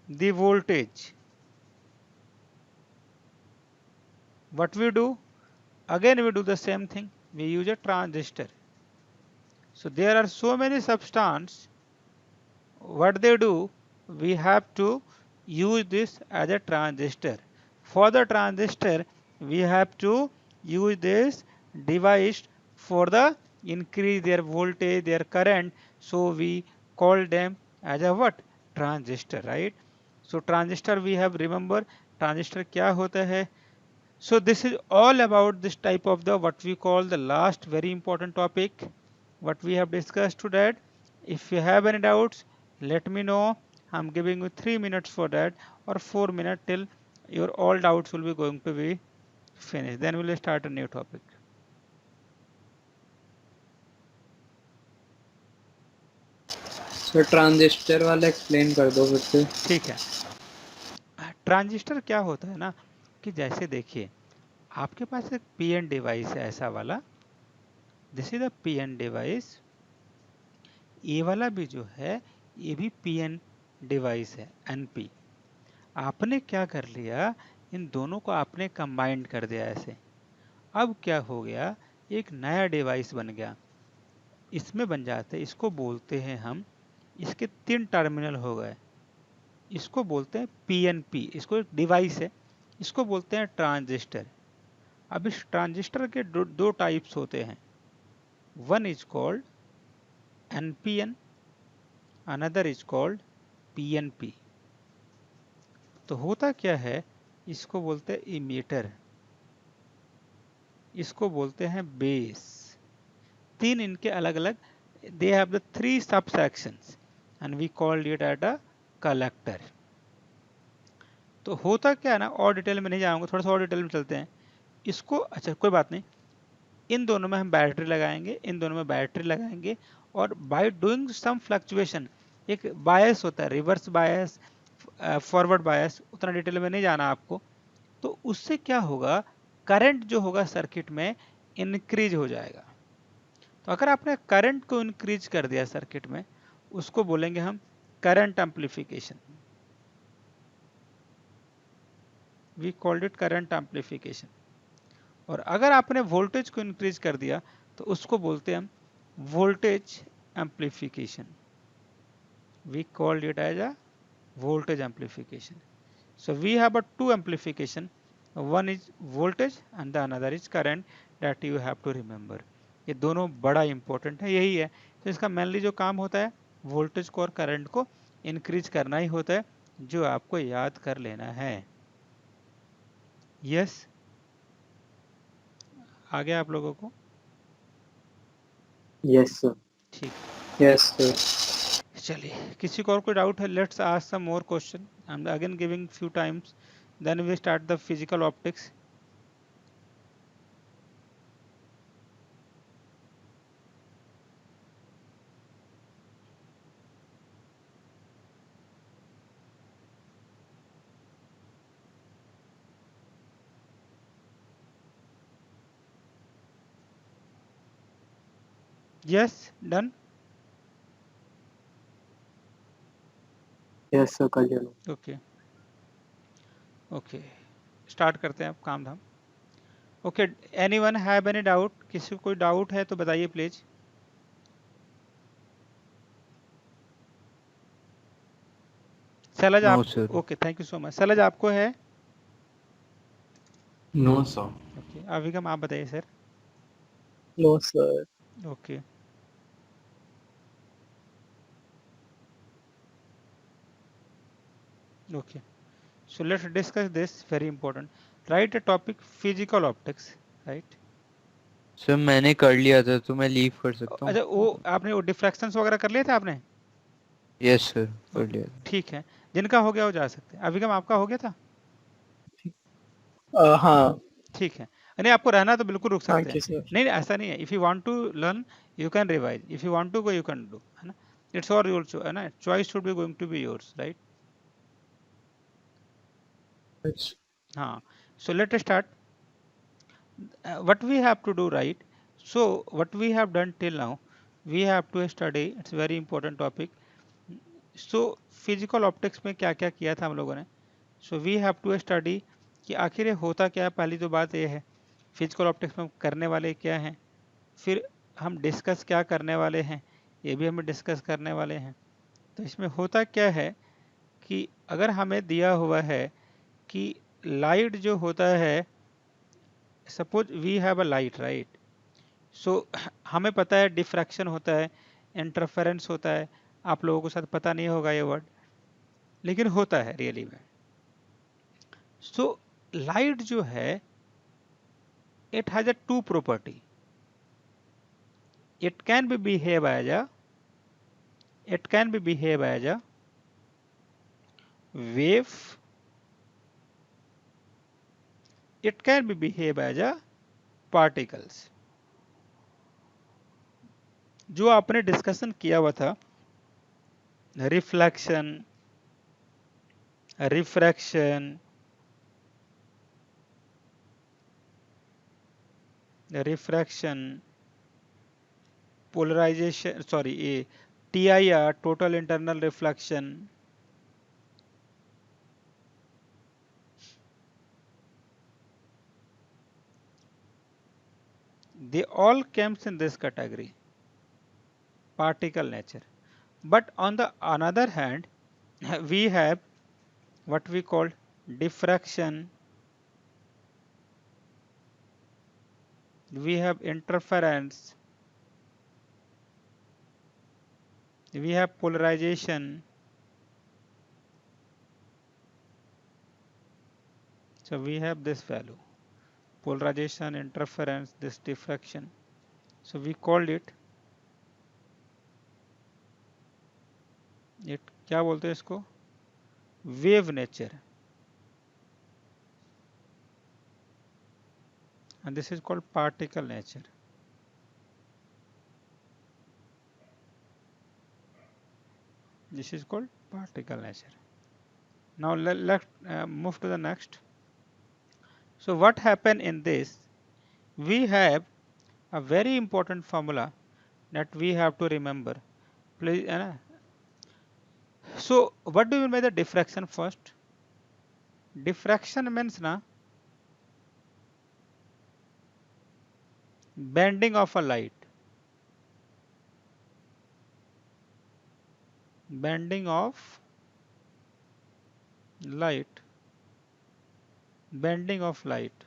the voltage, what we do? Again we do the same thing, we use a transistor. So there are so many substances, what they do, we have to use this as a transistor. For the transistor we have to use this device for the increase their voltage, their current. So we call them as a what? Transistor, right? So transistor we have remember transistor क्या होता है. So this is all about this type of the what we call the last very important topic what we have discussed today. If you have any doubts, let me know. I'm giving you 3 minutes for that, or 4 minutes till your all doubts will be going to be finished. Then we'll start a new topic. Sir transistor वाला explain कर दो फिर से. ठीक है. Transistor क्या होता है ना कि जैसे देखिए आपके पास एक पीएन डिवाइस है ऐसा वाला. This is a PN device. ये वाला भी जो है ये भी पीएन डिवाइस है, एनपी. आपने क्या कर लिया, इन दोनों को आपने कंबाइंड कर दिया ऐसे. अब क्या हो गया, एक नया डिवाइस बन गया. इसमें बन जाते, इसको बोलते हैं हम, इसके 3 टर्मिनल हो गए, इसको बोलते हैं पीएनपी. इसको एक डिवाइस है, इसको बोलते हैं ट्रांजिस्टर. अब इस ट्रांजिस्टर के दो टाइप्स होते हैं. One is called NPN, another is called PNP. तो होता क्या है, इसको बोलते हैं इमीटर, इसको बोलते हैं बेस. 3 इनके अलग अलग, दे हैव द 3 सब sections and we called it at a collector. तो होता क्या है ना, और डिटेल में नहीं जाऊंगा, थोड़ा सा और डिटेल में चलते हैं इसको. अच्छा कोई बात नहीं, इन दोनों में हम बैटरी लगाएंगे, इन दोनों में बैटरी लगाएंगे, और बाय डूइंग सम फ्लक्चुएशन, एक बायस होता है, रिवर्स बायस, फॉरवर्ड बायस, उतना डिटेल में नहीं जाना आपको. तो उससे क्या होगा, करंट जो होगा सर्किट में इंक्रीज हो जाएगा. तो अगर आपने करंट को इंक्रीज कर दिया सर्किट में, उसको बोलेंगे हम current amplification. We called it current amplification. और अगर आपने वोल्टेज को इंक्रीज कर दिया तो उसको बोलते हैं हम voltage amplification. We called it as a voltage amplification. So we have a 2 amplification, one is voltage and the another is current, that you have to remember. ये दोनों बड़ा इंपॉर्टेंट है, यही है. तो इसका मेनली जो काम होता है वोल्टेज को और करंट को इंक्रीज करना ही होता है, जो आपको याद कर लेना है. यस, आ गया आप लोगों को? Yes sir. ठीक. Yes sir. चलिए, किसी को और कोई डाउट है? Let's ask some more question. I am again giving few times, then we start the physical optics. Yes, done. Yes sir, कर लिया. ओके ओके, स्टार्ट करते हैं अब काम धाम. Okay, anyone have any doubt? किसी को कोई डाउट है तो बताइए प्लीज. सैलज No, आप? sir. Okay, thank you so much. सैलज आपको है? No, sir. ओके, अभिगम आप बताइए sir. No sir. Okay okay, so let's discuss this, very important. Write a topic physical optics, right? Sir मैंने कर लिया था तो मैं लीव कर सकता हूँ. अच्छा, वो आपने वो डिफ्रैक्शंस वगैरह कर लिए थे आपने? यस सर, कर लिया था. ठीक है, जिनका हो गया वो जा सकते हैं. अभिगम आपका हो गया था? हाँ. ठीक है, नहीं आपको रहना तो बिल्कुल रुक सकते थैंक हैं. You sir. नहीं ऐसा नहीं है. If you want to learn you can revise, if you want to go you can do, है ना. It's all your choice, ना? Choice should be going to be yours, right? Yes. हाँ. So let us start. What we have to do, right? So what we have done till now, we have to study. It's a very important topic. So physical optics में क्या क्या किया था हम लोगों ने. So we have to study कि आखिर ये होता क्या है. पहली तो बात ये है फिजिकल ऑप्टिक्स में हम करने वाले क्या हैं, फिर हम डिस्कस क्या करने वाले हैं, ये भी हमें डिस्कस करने वाले हैं. तो इसमें होता क्या है कि अगर हमें दिया हुआ है कि लाइट जो होता है, suppose we have a light, right. So हमें पता है डिफ्रैक्शन होता है, इंटरफेरेंस होता है. आप लोगों को शायद पता नहीं होगा ये वर्ड, लेकिन होता है रियली में. सो लाइट जो है, it has a two property. It can be behave as a wave, it can be behave as a particles. जो आपने डिस्कशन किया हुआ था, रिफ्लेक्शन, रिफ्रैक्शन, पोलराइजेशन, सॉरी ये TIR, total internal reflection, they all comes in this category, particle nature. But on the another hand, we have what we call diffraction, we have interference, we have polarization. So we have this value, polarization, interference, this diffraction. So we called it क्या बोलते हैं इसको, wave nature, and this is called particle nature. This is called particle nature. Now let's move to the next. So what happened in this, we have a very important formula that we have to remember. Please, so what do you mean by the diffraction first? Diffraction means na bending of a light. Bending of light. Bending of light.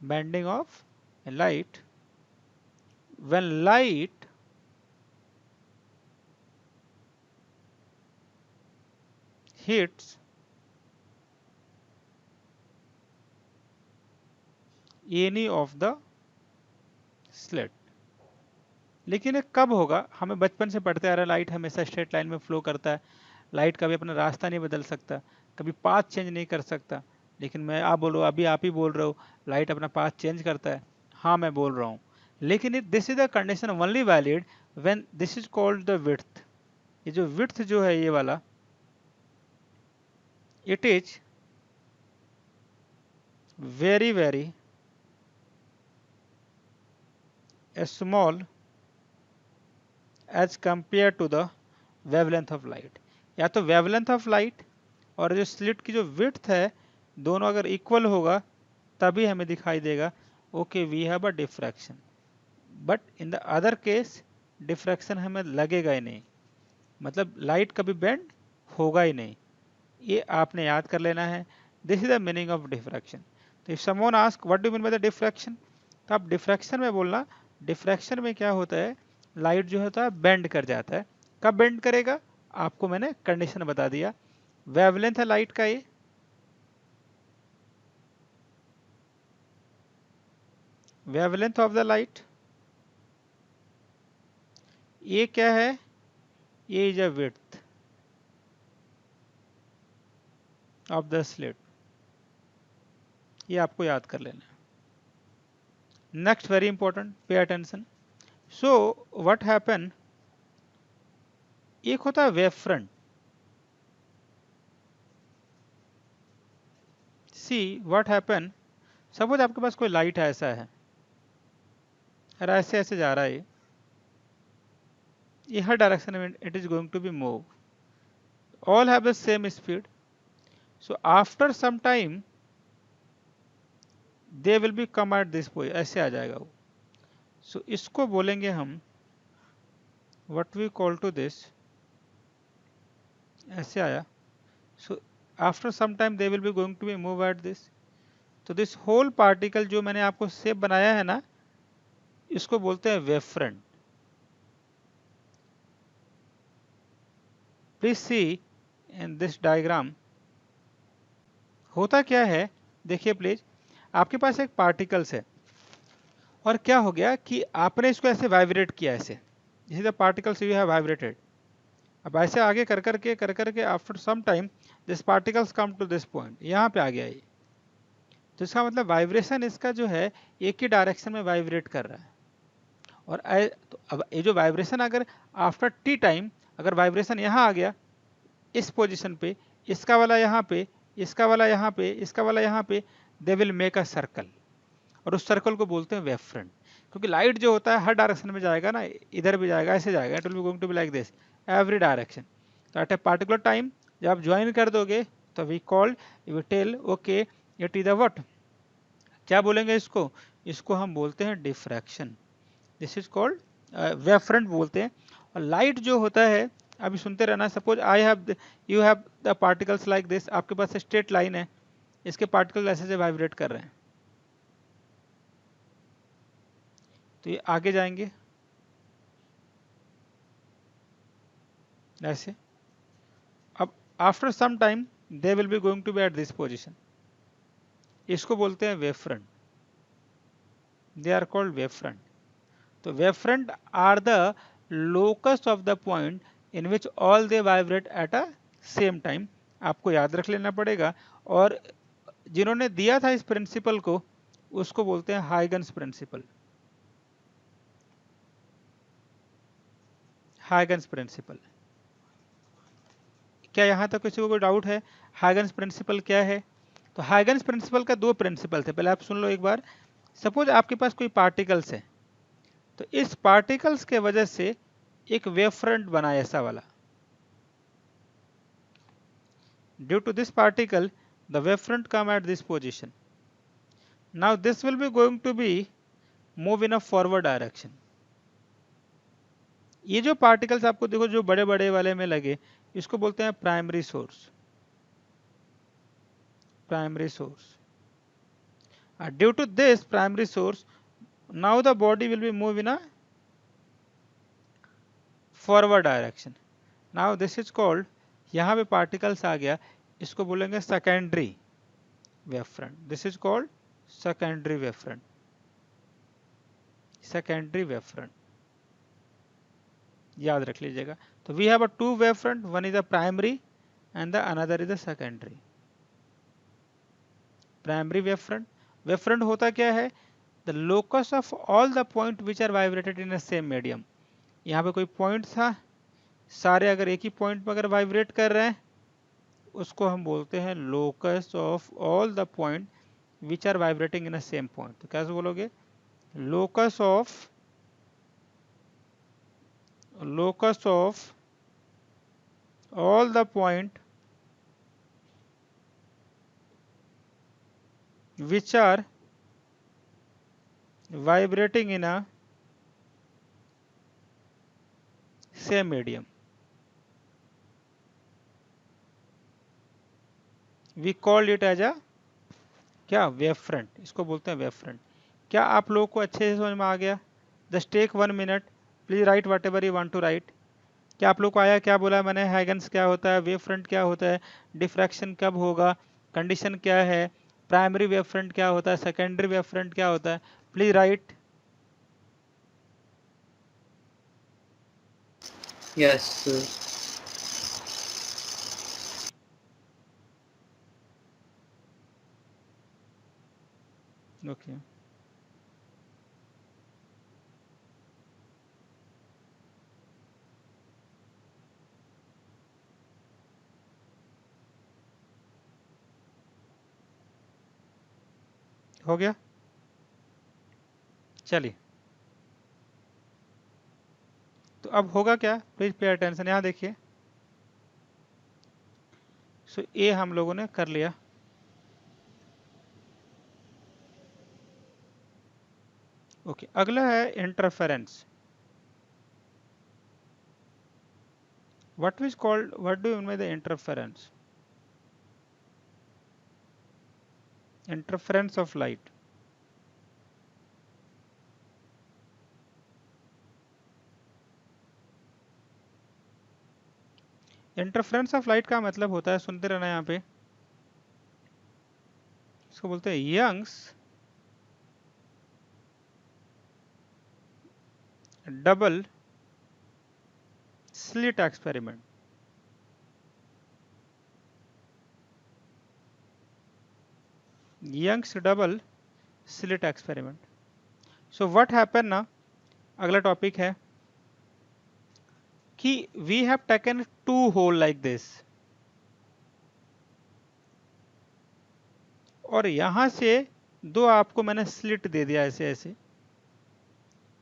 Bending of light. When light hits any of the slit. लेकिन ये कब होगा, हमें बचपन से पढ़ते आ रहा है लाइट हमेशा स्ट्रेट लाइन में फ्लो करता है, लाइट कभी अपना रास्ता नहीं बदल सकता, कभी पाथ चेंज नहीं कर सकता. लेकिन मैं आप बोल रहा हूँ, अभी आप ही बोल रहे हो लाइट अपना पाथ चेंज करता है. हाँ मैं बोल रहा हूँ, लेकिन this is the condition only valid when this is called the width. ये जो विड्थ जो है ये वाला, it is very very small as compare to the wavelength of light. या तो वेवलेंथ ऑफ लाइट और जो स्लिट की जो विड्थ है, दोनों अगर इक्वल होगा तभी हमें दिखाई देगा okay we have a diffraction. But in the other case diffraction हमें लगेगा ही नहीं, मतलब लाइट कभी बेंड होगा ही नहीं. ये आपने याद कर लेना है. This is the meaning of diffraction. तो if someone ask what do mean by the diffraction, तो आप डिफ्रैक्शन में बोलना, डिफ्रैक्शन में क्या होता है, लाइट जो होता है बेंड कर जाता है. कब बेंड करेगा, आपको मैंने कंडीशन बता दिया. वेवलेंथ है लाइट का, ये वेवलेंथ ऑफ द लाइट, ये क्या है, ये is a width of the slit. ये आपको याद कर लेना. Next very important, pay attention. So what happen, एक होता है wave front. See what happen, suppose आपके पास कोई लाइट ऐसा है और ऐसे ऐसे जा रहा है, ये हर डायरेक्शन में it is going to be move, all have the same speed. So after some time they will be come at this position, ऐसे आ जाएगा वो। सो इसको बोलेंगे हम what we call to this, ऐसे आया। So after some time they will be going to be move at this. तो दिस होल पार्टिकल जो मैंने आपको शेप बनाया है ना, इसको बोलते हैं wave front. Please see in this diagram, होता क्या है देखिए प्लीज, आपके पास एक पार्टिकल्स है और क्या हो गया कि आपने इसको ऐसे वाइब्रेट किया, ऐसे जैसे the particles you have vibrated. अब ऐसे आगे कर करके after some time this particles come to this point, यहाँ पे आ गया ये। तो इसका मतलब वाइब्रेशन इसका जो है एक ही डायरेक्शन में वाइब्रेट कर रहा है। और तो अब ये जो वाइब्रेशन अगर आफ्टर टी टाइम अगर वाइब्रेशन यहाँ आ गया इस पोजीशन पे, इसका वाला यहाँ पे, इसका वाला यहाँ पे, इसका वाला यहाँ पे, they will make a circle, और उस सर्कल को बोलते हैं वेव फ्रंट। क्योंकि लाइट जो होता है हर डायरेक्शन में जाएगा ना, इधर भी जाएगा, ऐसे जाएगा, it will be going to be like this every direction. तो एट ए पार्टिकुलर टाइम जब आप ज्वाइन कर दोगे तो we call, we tell okay it is the what, क्या बोलेंगे इसको, इसको हम बोलते हैं diffraction. This is called wave front बोलते हैं। और लाइट जो होता है, अभी सुनते रहना, suppose I have, you have the particles like this, आपके पास स्ट्रेट लाइन है, इसके पार्टिकल ऐसे से वाइब्रेट कर रहे हैं, तो ये आगे जाएंगे ऐसे। अब after some time they will be going to be at this position, इसको बोलते हैं wave front, they are called wave front. तो wave front are the locus of the point in which all they vibrate at a same time, आपको याद रख लेना पड़ेगा। और जिन्होंने दिया था इस प्रिंसिपल को, उसको बोलते हैं हाइगन्स प्रिंसिपल, हाइगन्स प्रिंसिपल। क्या यहाँ तक किसी को कोई डाउट है, हाइगन्स प्रिंसिपल क्या है? तो हाइगन्स प्रिंसिपल का दो प्रिंसिपल थे, पहले आप सुन लो एक बार। सपोज आपके पास कोई पार्टिकल्स है, तो इस पार्टिकल्स के वजह से एक वेव फ्रंट बना ऐसा वाला। Due to this particle the wave front come at this position. Now this will be going to be move in a forward direction. ये जो पार्टिकल्स आपको देखो जो बड़े बड़े वाले में लगे, इसको बोलते हैं primary source, primary source. Due to this primary source, now the body will be move in a forward direction. Now this is called, यहाँ पे particles आ गया, इसको बोलेंगे secondary wave front. This is called secondary wave front. Secondary wave front, याद रख लीजिएगा। तो we have a two wave front, one is a primary and the another is a secondary. Primary wave front, wave front होता क्या है? The locus of all the point which are vibrated in the same medium. यहाँ पे कोई point था, सारे अगर एक ही पॉइंट पर अगर वाइब्रेट कर रहे हैं, उसको हम बोलते हैं locus of all the point which are vibrating in a same point. तो कैसे बोलोगे? Locus of all the point which are vibrating in a same medium, we called it as a क्या, वेव फ्रंट, इसको बोलते हैं wave front. क्या आप लोगों को अच्छे से समझ में आ गया? Just take 1 minute, please write whatever you want to write. क्या आप लोग को आया, क्या बोला मैंने, हाइगन्स क्या होता है, वेव फ्रंट क्या होता है, डिफ्रैक्शन कब होगा, कंडीशन क्या है, प्राइमरी वेव फ्रंट क्या होता है, सेकेंडरी वेव फ्रंट क्या होता है? Please right. Yes, sir. Okay हो गया। चलिए, तो अब होगा क्या, प्लीज पे अटेंशन, यहाँ देखिए। सो ये हम लोगों ने कर लिया। ओके, अगला है interference. what do you mean by the interference? Interference of light. Interference of light का मतलब होता है, सुनते रहना यहाँ पे, इसको बोलते हैं Young's double slit experiment. Young's double slit experiment. So what happen ना, अगला टॉपिक है कि we have taken 2 hole like this, और यहां से 2 आपको मैंने स्लिट दे दिया, ऐसे ऐसे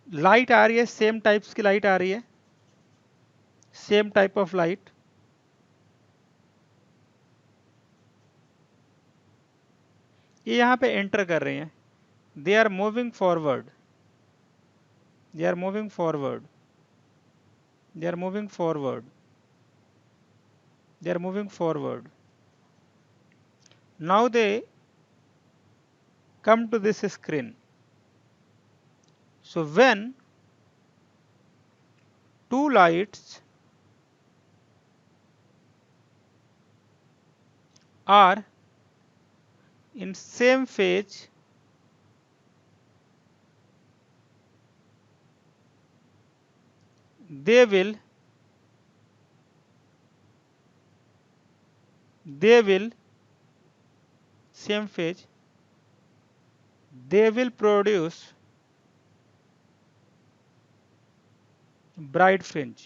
लाइट आ रही है, सेम टाइप्स की लाइट आ रही है, सेम टाइप ऑफ लाइट। ये यहां पे एंटर कर रहे हैं, they are moving forward, they are moving forward, they are moving forward, they are moving forward. Now they come to this screen. So when 2 lights are in same phase, they will same phase, they will produce bright fringe.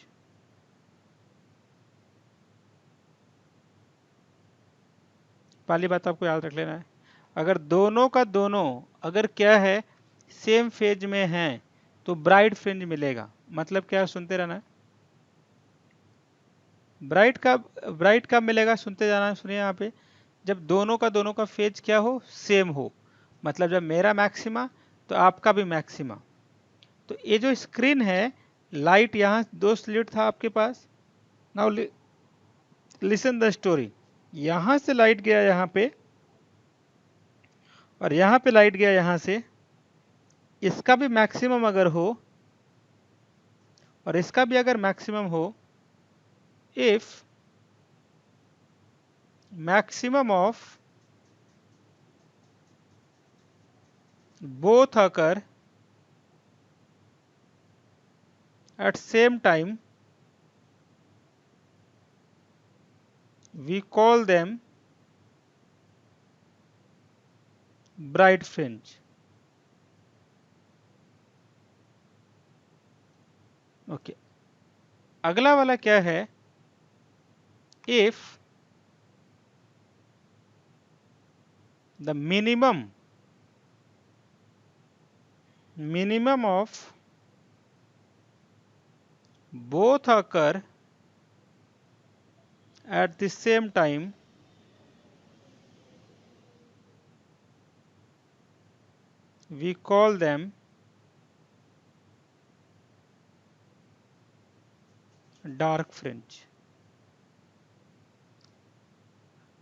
पहली बात आपको याद रख लेना है, अगर दोनों का दोनों अगर क्या है, सेम फेज में है, तो ब्राइट फ्रिंज मिलेगा। मतलब क्या, सुनते रहना है। ब्राइट कब मिलेगा, सुनते जाना, सुनिए यहाँ पे, जब दोनों का फेज क्या हो, सेम हो। मतलब जब मेरा मैक्सिमा तो आपका भी मैक्सिमा। तो ये जो स्क्रीन है, लाइट यहाँ 2 स्लिट था आपके पास। नाउ लिसन द स्टोरी, यहां से लाइट गया यहाँ पे, और यहाँ पे लाइट गया यहाँ से। इसका भी मैक्सिमम अगर हो और इसका भी अगर मैक्सिमम हो, if maximum of both occur at same time, we call them bright fringe. Okay, अगला वाला क्या है, if the minimum of both occur at the same time, we call them dark fringe.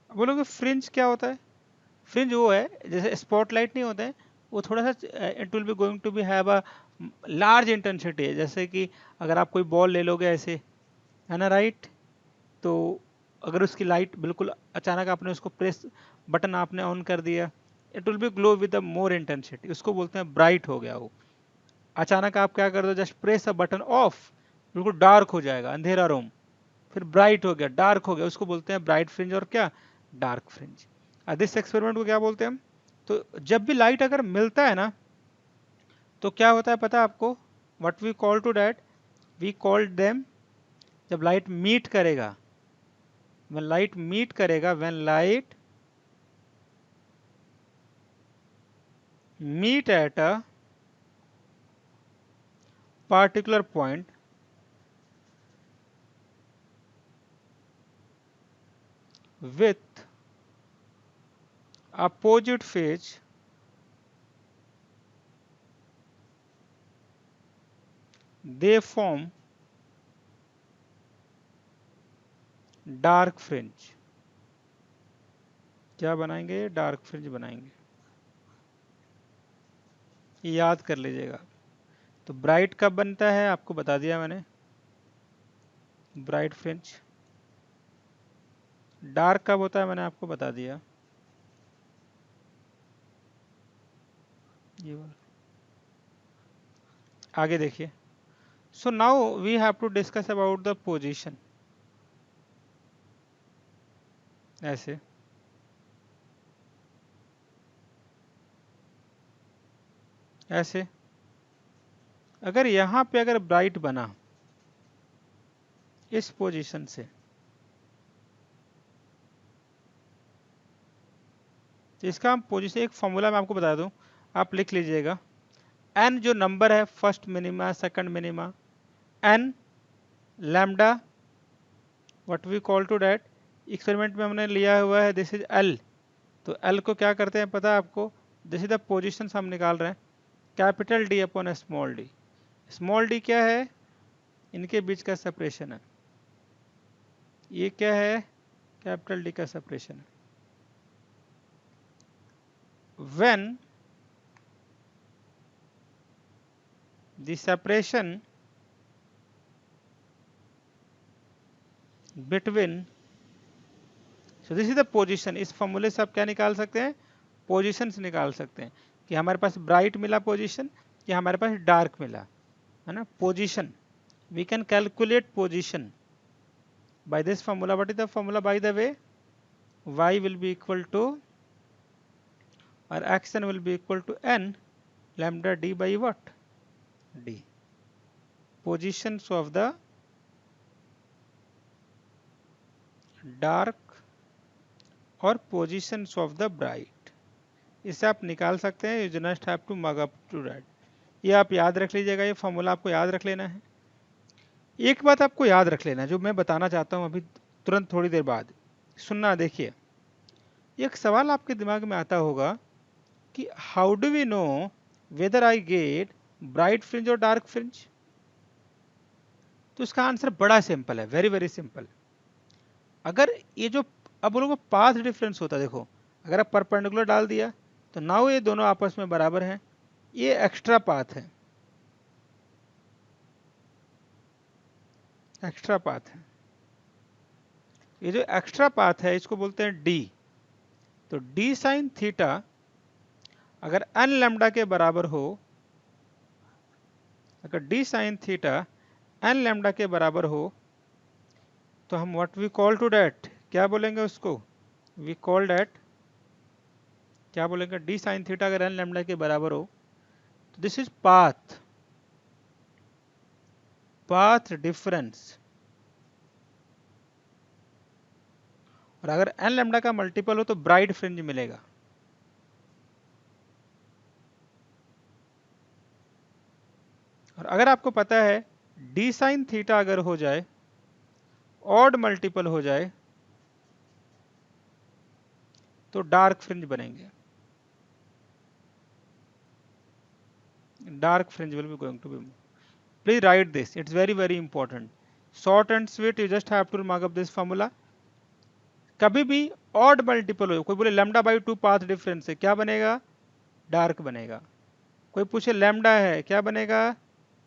बोलोगे फ्रिंज क्या होता है? Fringe वो है, जैसे स्पॉटलाइट नहीं होता है, वो थोड़ा सा it will be going to be have a large intensity है। जैसे कि अगर आप कोई बॉल ले लोगे ऐसे, है ना, राइट, तो अगर उसकी लाइट बिल्कुल अचानक आपने उसको प्रेस बटन आपने ऑन कर दिया, it will B glow with a more intensity, उसको बोलते हैं ब्राइट हो गया वो। अचानक आप क्या कर दो, just press a button of, बिल्कुल डार्क हो जाएगा, अंधेरा रूम, फिर ब्राइट हो गया, डार्क हो गया, उसको बोलते हैं ब्राइट फ्रिंज और क्या, डार्क फ्रिंज। दिस एक्सपेरिमेंट को क्या बोलते हैं हम? तो जब भी लाइट अगर मिलता है ना, तो क्या होता है पता है आपको, what we call to that, we called them, जब लाइट मीट करेगा, व्हेन लाइट मीट करेगा, when light meet at a particular point with opposite phase they form dark fringe. क्या बनाएंगे? डार्क फ्रिंज बनाएंगे, याद कर लीजिएगा। तो ब्राइट कब बनता है आपको बता दिया मैंने, ब्राइट फ्रिंज। डार्क कब होता है मैंने आपको बता दिया, ये वाला। आगे देखिए। So now we have to discuss about the position. ऐसे ऐसे अगर यहां पे अगर ब्राइट बना इस पोजीशन से, तो इसका हम पोजीशन, एक फॉर्मूला मैं आपको बता दूं, आप लिख लीजिएगा। एन जो नंबर है, first minima second minima, N lambda what we call to that, experiment में हमने लिया हुआ है दिस इज एल। तो एल को क्या करते हैं पता है आपको, दिस इज द पोजीशंस हम निकाल रहे हैं, capital D upon small D. Small D क्या है, इनके बीच का सेपरेशन है, ये क्या है, कैपिटल डी का सेपरेशन है। When the separation between, so this is the position. इस फॉर्मूले से आप क्या निकाल सकते हैं, पोजीशंस निकाल सकते हैं कि हमारे पास ब्राइट मिला पोजीशन या हमारे पास डार्क मिला, है ना। Position we can calculate position by this formula. What is the formula by the way, y will be equal to, or xn will be equal to n lambda d by what, d, positions of the dark और positions of the bright। इसे आप निकाल सकते हैं, you just have to mug up to that। ये आप याद रख लीजिएगा, ये फॉर्मूला आपको याद रख लेना है। एक बात आपको याद रख लेना है जो मैं बताना चाहता हूं अभी तुरंत थोड़ी देर बाद, सुनना। देखिए, एक सवाल आपके दिमाग में आता होगा कि how do we know whether I get bright fringe और डार्क फ्रिंज। तो इसका आंसर बड़ा सिंपल है, वेरी वेरी सिंपल। अगर ये जो अब लोगों को पाथ डिफरेंस होता है, देखो अगर आप परपेंडिकुलर डाल दिया तो नाउ ये दोनों आपस में बराबर हैं, ये एक्स्ट्रा पाथ है, एक्स्ट्रा पाथ है। ये जो एक्स्ट्रा पाथ है इसको बोलते हैं डी। तो डी साइन थीटा अगर एन लैम्डा के बराबर हो, अगर D sine theta N lambda के बराबर हो, तो हम what we call to that, क्या बोलेंगे उसको, वी कॉल डैट, क्या बोलेंगे, डी साइन थीटा अगर एन लैम्डा के बराबर हो तो this is path, path difference. और अगर एन लैम्डा का मल्टीपल हो तो ब्राइट फ्रिंज मिलेगा। और अगर आपको पता है डी साइन थीटा अगर हो जाए, ऑड मल्टीपल हो जाए, तो डार्क फ्रिंज बनेंगे, dark fringe will be going to be. Please write this, it's very very important, short and sweet, you just have to mark up this formula. कभी भी odd multiple हो, कोई बोले lambda by 2 path difference है, क्या बनेगा, dark बनेगा। कोई पूछे लैम्डा है, क्या बनेगा,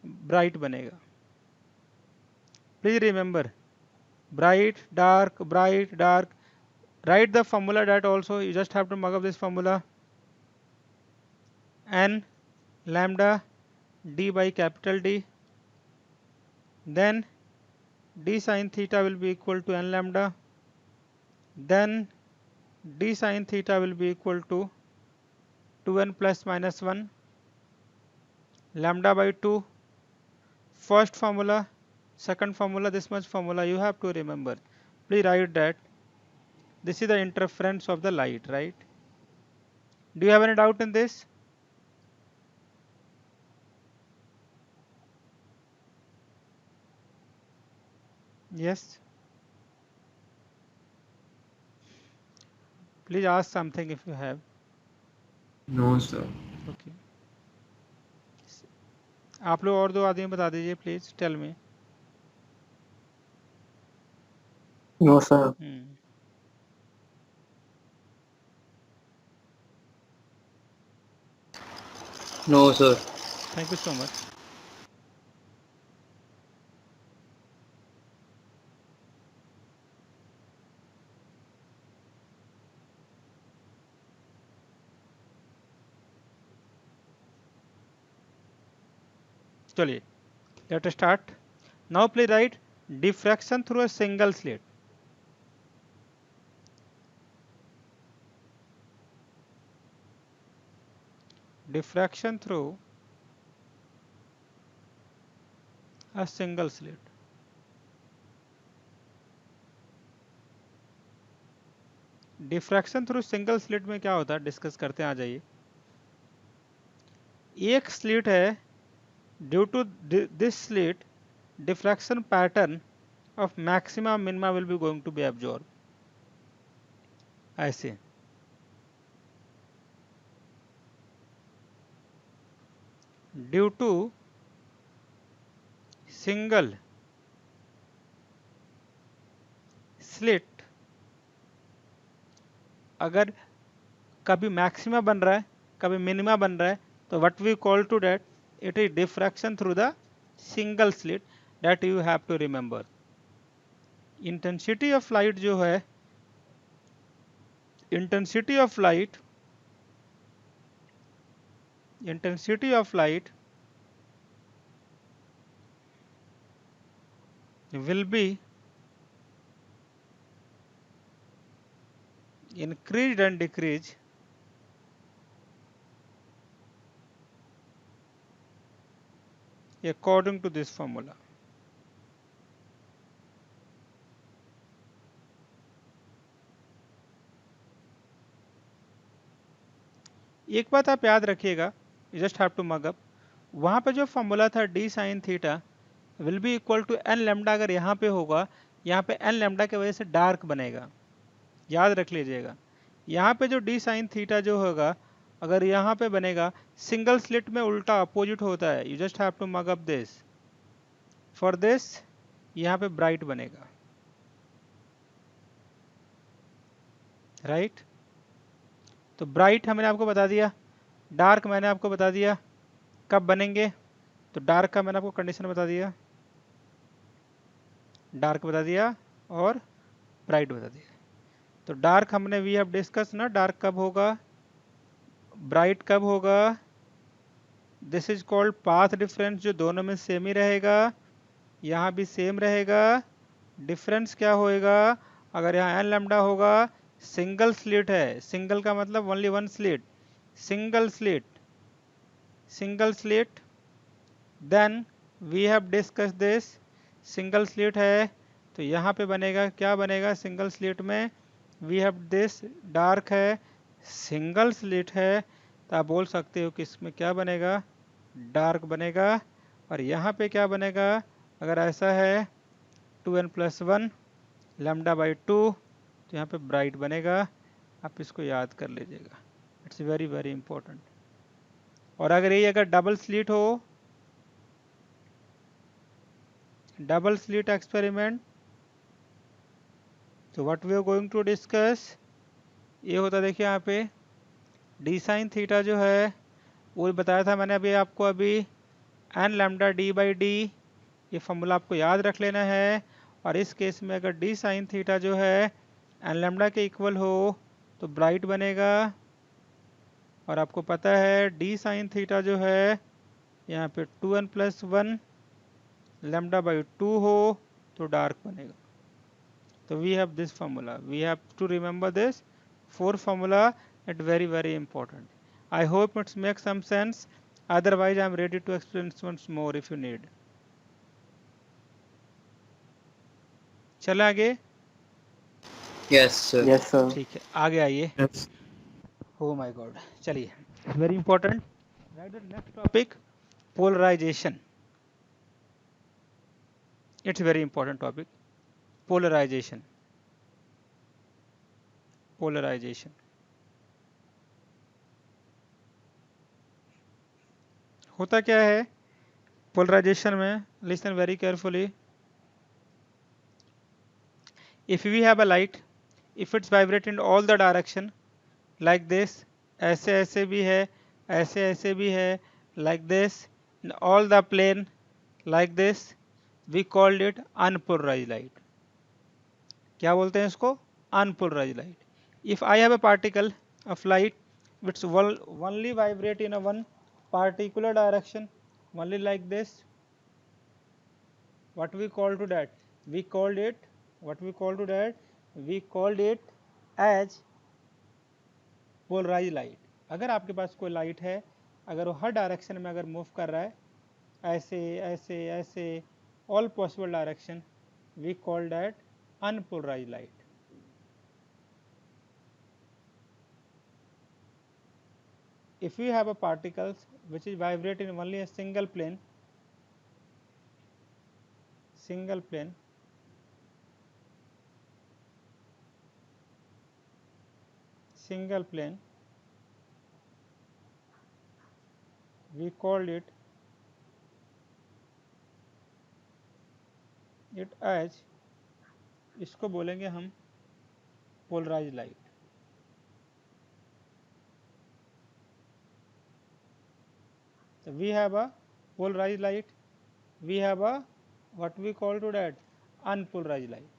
ब्राइट बनेगा। Please remember, bright dark, write the formula that also, you just have to mark up this formula, n lambda d by capital D, then d sin theta will be equal to n lambda, then d sin theta will be equal to 2n plus minus 1 lambda by 2, first formula, second formula, this much formula you have to remember. Please write that this is the interference of the light, right? Do you have any doubt in this? Yes. Please ask something if you have. No, sir. Okay. आप लोग और 2 आदमी बता दीजिए please tell me. No, sir. No, sir. Thank you so much. चलिए, let us start. Now please write diffraction through a single slit. Diffraction through a single slit. Diffraction through single slit में क्या होता है discuss करते हैं. आ जाइए. एक slit है, due to this slit diffraction pattern of maxima minima will be going to be absorb. ऐसे ड्यू टू सिंगल स्लिट अगर कभी मैक्सिमा बन रहा है कभी मिनिमा बन रहा है तो what we call to that it is diffraction through the single slit. That you have to remember. Intensity of light जो है, intensity of light will be increased and decreased according to this formula. एक बात आप याद रखिएगा, you just have to mug up. वहां पे जो फॉर्मूला था d sin theta will be equal to n lambda. अगर यहाँ पे होगा, यहाँ पे n लैम्डा की वजह से डार्क बनेगा, याद रख लीजिएगा. यहाँ पे जो d sin थीटा जो होगा अगर यहाँ पे बनेगा, सिंगल स्लिट में उल्टा अपोजिट होता है. You just have to mug up this. For this यहाँ पे ब्राइट बनेगा, राइट. तो ब्राइट हमने आपको बता दिया, डार्क मैंने आपको बता दिया कब बनेंगे. तो डार्क का मैंने आपको कंडीशन बता दिया, डार्क बता दिया और ब्राइट बता दिया. तो डार्क हमने वी हैव डिस्कस ना, डार्क कब होगा, ब्राइट कब होगा. This is called path difference, जो दोनों में सेम ही रहेगा, यहाँ भी सेम रहेगा. डिफरेंस क्या होएगा, अगर यहाँ एन लैम्डा होगा, सिंगल स्लिट है, सिंगल का मतलब only one slit, single slit. Then we have discuss this, single slit है तो यहाँ पे बनेगा, क्या बनेगा सिंगल स्लिट में, वी हैव दिस, डार्क है, सिंगल स्लिट है तो आप बोल सकते हो कि इसमें क्या बनेगा, डार्क बनेगा. और यहाँ पे क्या बनेगा, अगर ऐसा है 2n+1 लैम्डा बाई 2 तो यहाँ पे ब्राइट बनेगा. आप इसको याद कर लीजिएगा, इट्स वेरी वेरी इंपॉर्टेंट. और अगर ये अगर डबल स्लिट हो, डबल स्लिट एक्सपेरिमेंट, तो what we are going to discuss, ये होता देखिए यहाँ पे डी साइन थीटा जो है वो बताया था मैंने अभी आपको, अभी n lambda d by d, ये फॉर्मूला आपको याद रख लेना है. और इस केस में अगर डी साइन थीटा जो है एन लैम्डा के इक्वल हो तो ब्राइट बनेगा. और आपको पता है डी साइन थीटा जो है यहाँ पे 2n+1 लैम्डा बाई 2 हो तो डार्क बनेगा. तो we have this formula, we have to remember this 4 formula, it very very important. I hope it's make some sense, otherwise I am ready to explain once more if you need. चले आगे. Yes, sir. Yes, sir. ठीक है, आगे आइए. Yes. Oh my God. चलिए, very important. Right, the next topic, polarization. It's very important topic. Polarization. Polarization होता क्या है पोलराइजेशन में, listen very carefully. If we have a light, if it's vibrate in all the direction like this, ऐसे ऐसे भी है, ऐसे ऐसे भी है, like this, in all the plane like this, we called it unpolarized light. क्या बोलते हैं इसको? Unpolarized light. If I have a particle of light which will only vibrate in a one particular direction, only like this, what we call to that? We called it, what we call to that? We called it as polarized light। अगर आपके पास कोई light है, अगर वो हर direction में अगर move कर रहा है, ऐसे ऐसे ऐसे, all possible direction, we call that unpolarized light. If we have a particles which is vibrate in only a single plane, we called it as, इसको बोलेंगे हम polarized light. So we have a polarized light, we have a what we call to that unpolarized light.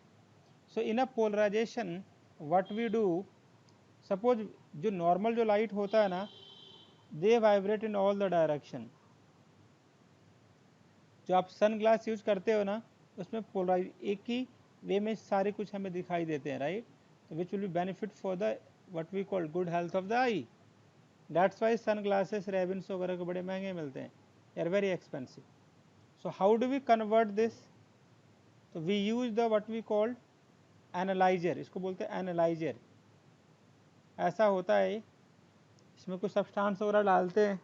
So in a polarization what we do, suppose जो normal जो light होता है ना, they vibrate in all the direction। जो आप sun glass use करते हो ना, उसमें पोलराइज एक ही वे में सारे कुछ हमें दिखाई देते हैं, right? Which will be benefit for the what we call good health of the eye. That's why sun glasses Ray Bans वगैरह को बड़े महंगे मिलते हैं, they are very expensive. So how do we convert this? तो we use the what we called analyser, इसको बोलते हैं एनालाइजर। ऐसा होता है, इसमें कुछ सब्सटेंस वगैरह डालते हैं,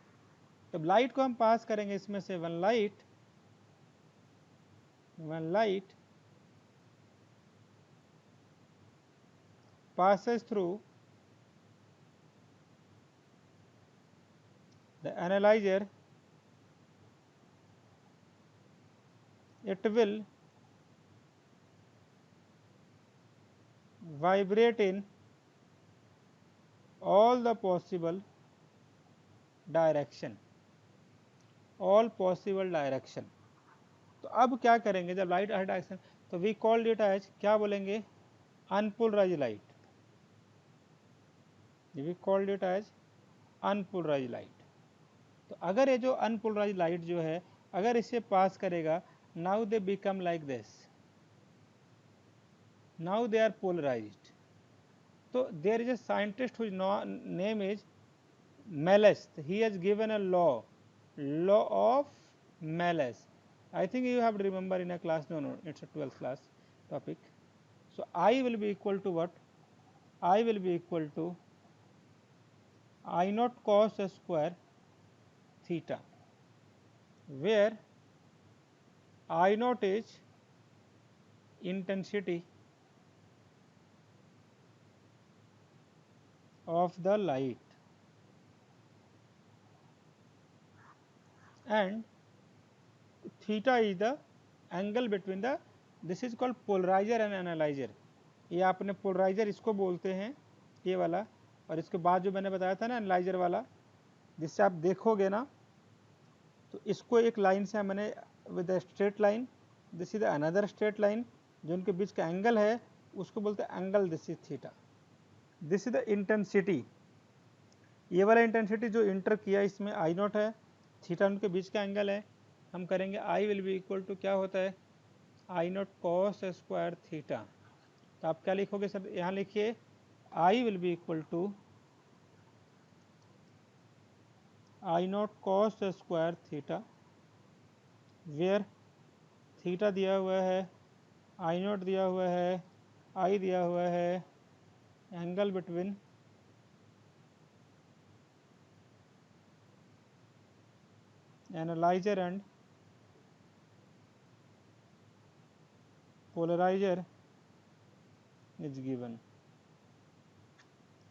जब लाइट को हम पास करेंगे इसमें से one light passes through the analyzer, it will vibrate in all the possible direction, all possible direction। तो अब क्या करेंगे जब लाइट हर डायरेक्शन, तो वी कॉल्ड इट एज, क्या बोलेंगे? Unpolarized light. We called it as unpolarized light. तो अगर ये जो अनपोलराइज्ड लाइट जो है, अगर इसे पास करेगा, now they become like this, now they are polarised. तो there is a scientist whose name is Malus, he has given a law of Malus। I think you have to remember in a class, no, it's a 12th class topic। So I will be equal to what? I will be equal to I naught cos square theta, where I naught is intensity of the light and theta is the angle between the, this is called polarizer and analyzer। ये आपने polariser इसको बोलते हैं, ये वाला, और इसके बाद जो मैंने बताया था ना एनालाइजर वाला, जिससे आप देखोगे ना, तो इसको एक लाइन से मैंने with straight line, this is another straight line, जो उनके बीच का एंगल है उसको बोलते हैं angle, this is theta. This is the intensity, ये वाला इंटेंसिटी जो इंटर किया इसमें आई नॉट है, थीटा उनके बीच का एंगल है। हम करेंगे I will be equal to, क्या होता है? I naught cos square theta. तो आप क्या लिखोगे सर? यहाँ लिखिए I will be equal to I naught cos square theta, where theta दिया हुआ है, आई नॉट दिया हुआ है, आई दिया हुआ है, angle between analyser and polarizer is given.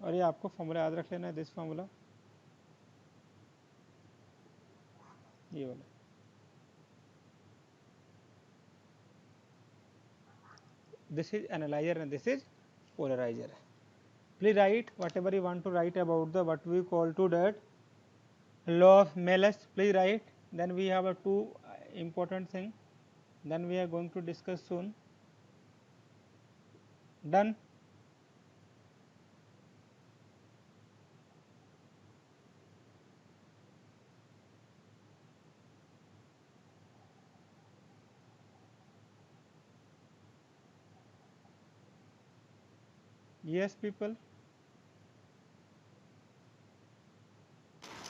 और ये आपको फॉर्मूला याद रख लेना है, दिस फॉर्मूला, ये वाला। This is analyzer and this is polarizer. Please write whatever you want to write about the what we call to that law of Malus. Please write. Then we have a two important thing. Then we are going to discuss soon. Done. Yes, people.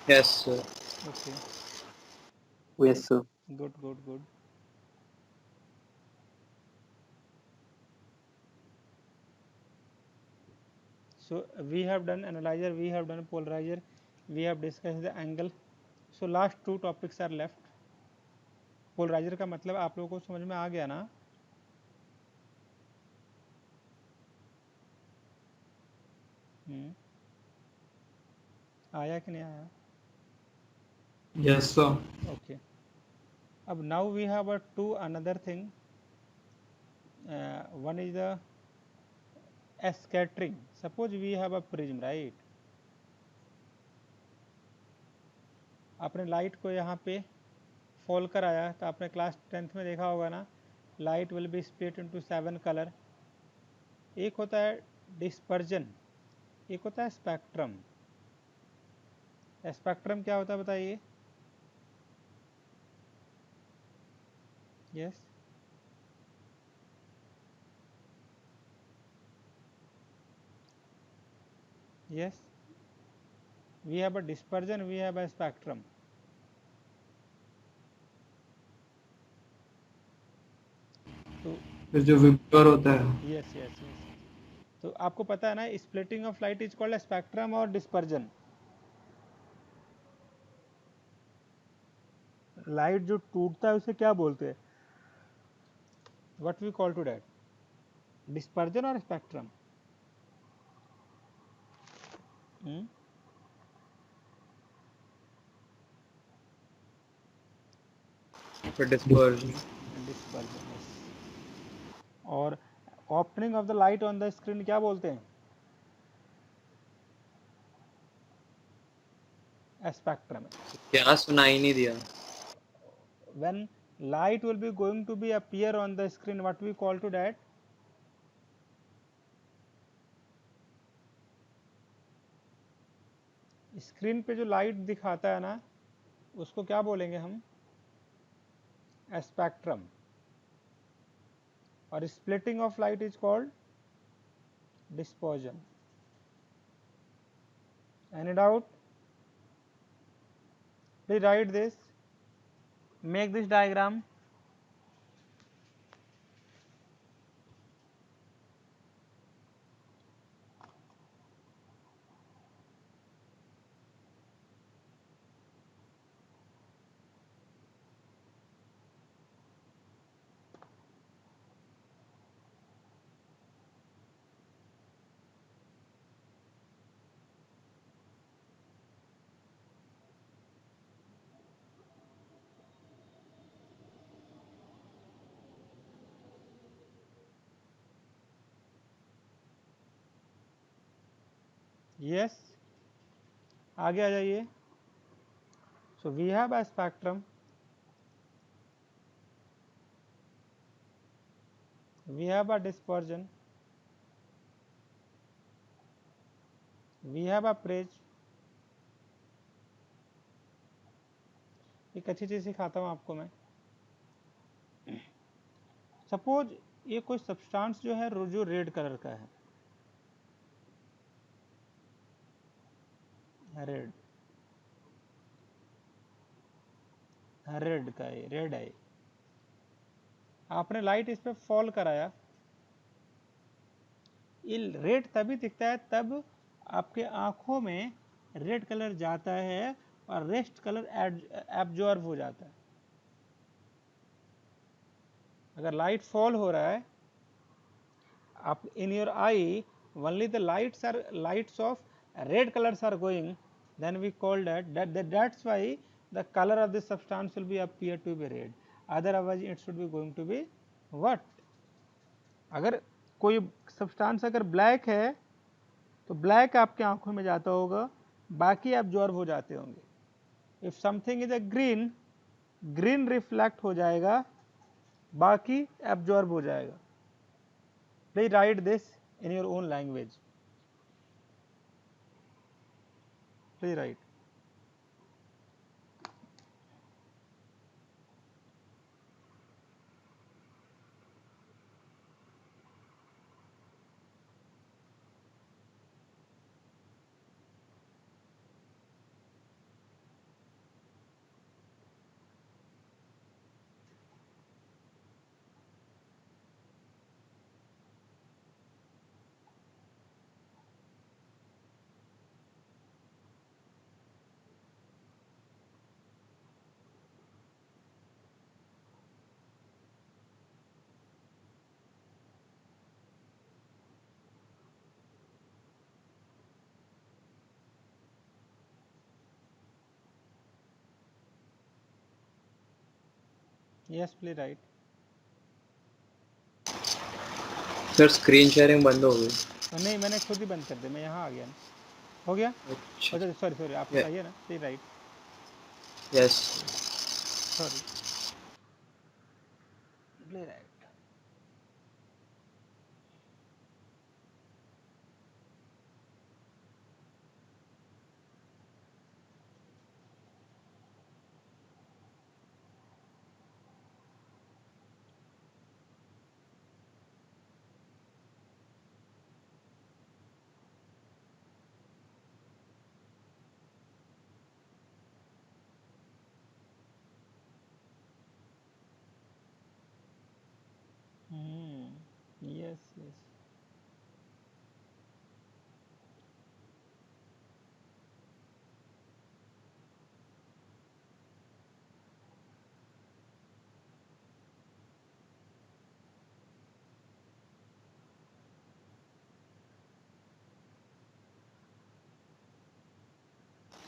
Yes, sir. Okay. Yes, sir. Good, good, good. So we have done analyzer, we have done polarizer, we have discussed the angle. So last two topics are left. Polarizer का मतलब आप लोगों को समझ में आ गया ना? आया कि नहीं आया? Yes, sir. Okay. अब now we have a two another thing. One is the scattering. Suppose we have a prism, right? आपने लाइट को यहाँ पे फॉल कराया तो आपने क्लास 10th में देखा होगा ना, light will be split into 7 colour. एक होता है डिस्पर्जन, एक होता है स्पेक्ट्रम। स्पेक्ट्रम क्या होता है बताइए? Yes, yes, we have a dispersion, we have a spectrum. तो जो विपर होता है। यस यस यस, तो आपको पता है ना, splitting of light is called spectrum और डिस्पर्जन। लाइट जो टूटता है उसे क्या बोलते हैं? What we call to that? Dispersion और स्पेक्ट्रम? डिस्पर्जन। Dispersion, yes. और opening of the light on the screen क्या बोलते हैं? स्पेक्ट्रम। क्या सुनाई नहीं दिया? When light will be going to be appear on the screen, what we call to that? Screen पे जो लाइट दिखाता है ना, उसको क्या बोलेंगे हम? स्पेक्ट्रम। और splitting of light is called dispersion. Any doubt? Please write this, make this diagram. Yes, आगे आ जाइए। So we have a spectrum, we have a dispersion, we have a phase। एक अच्छी चीज सिखाता हूँ आपको मैं। सपोज ये कोई सब्सटेंस जो है जो रेड कलर का है, रेड, रेड का है, रेड है। आपने लाइट इस पे फॉल कराया, ये रेड तभी दिखता है तब आपके आंखों में रेड कलर जाता है और रेस्ट कलर एब्जॉर्ब हो जाता है। अगर लाइट फॉल हो रहा है, up in your eye only the lights of red colors are going, then we call that's why the color of the substance will be appear to be red, otherwise it should be going to be what? अगर कोई substance अगर black है तो black आपके आंखों में जाता होगा, बाकी एब्जॉर्ब हो जाते होंगे। If something is a green, green reflect हो जाएगा, बाकी एब्जॉर्ब हो जाएगा। Please write this in your own language, please right. Yes please right. Sir screen sharing बंद हो गई। नहीं, मैंने खुद ही बंद कर दिया, मैं यहाँ आ गया ना। हो गया? अच्छा अच्छा सॉरी आप Yeah. बताइए ना, please right. Yes sorry please right. Yes yes.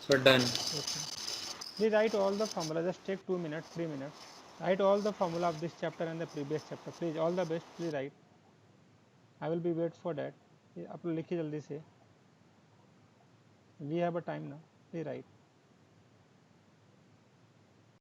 Sir done. Okay. Please write all the formula. Just take 2 minutes, 3 minutes. Write all the formula of this chapter and the previous chapter. Please, all the best. Please write. I will be wait for that. आप लोग लिखिए जल्दी से. We have a time now. Please write.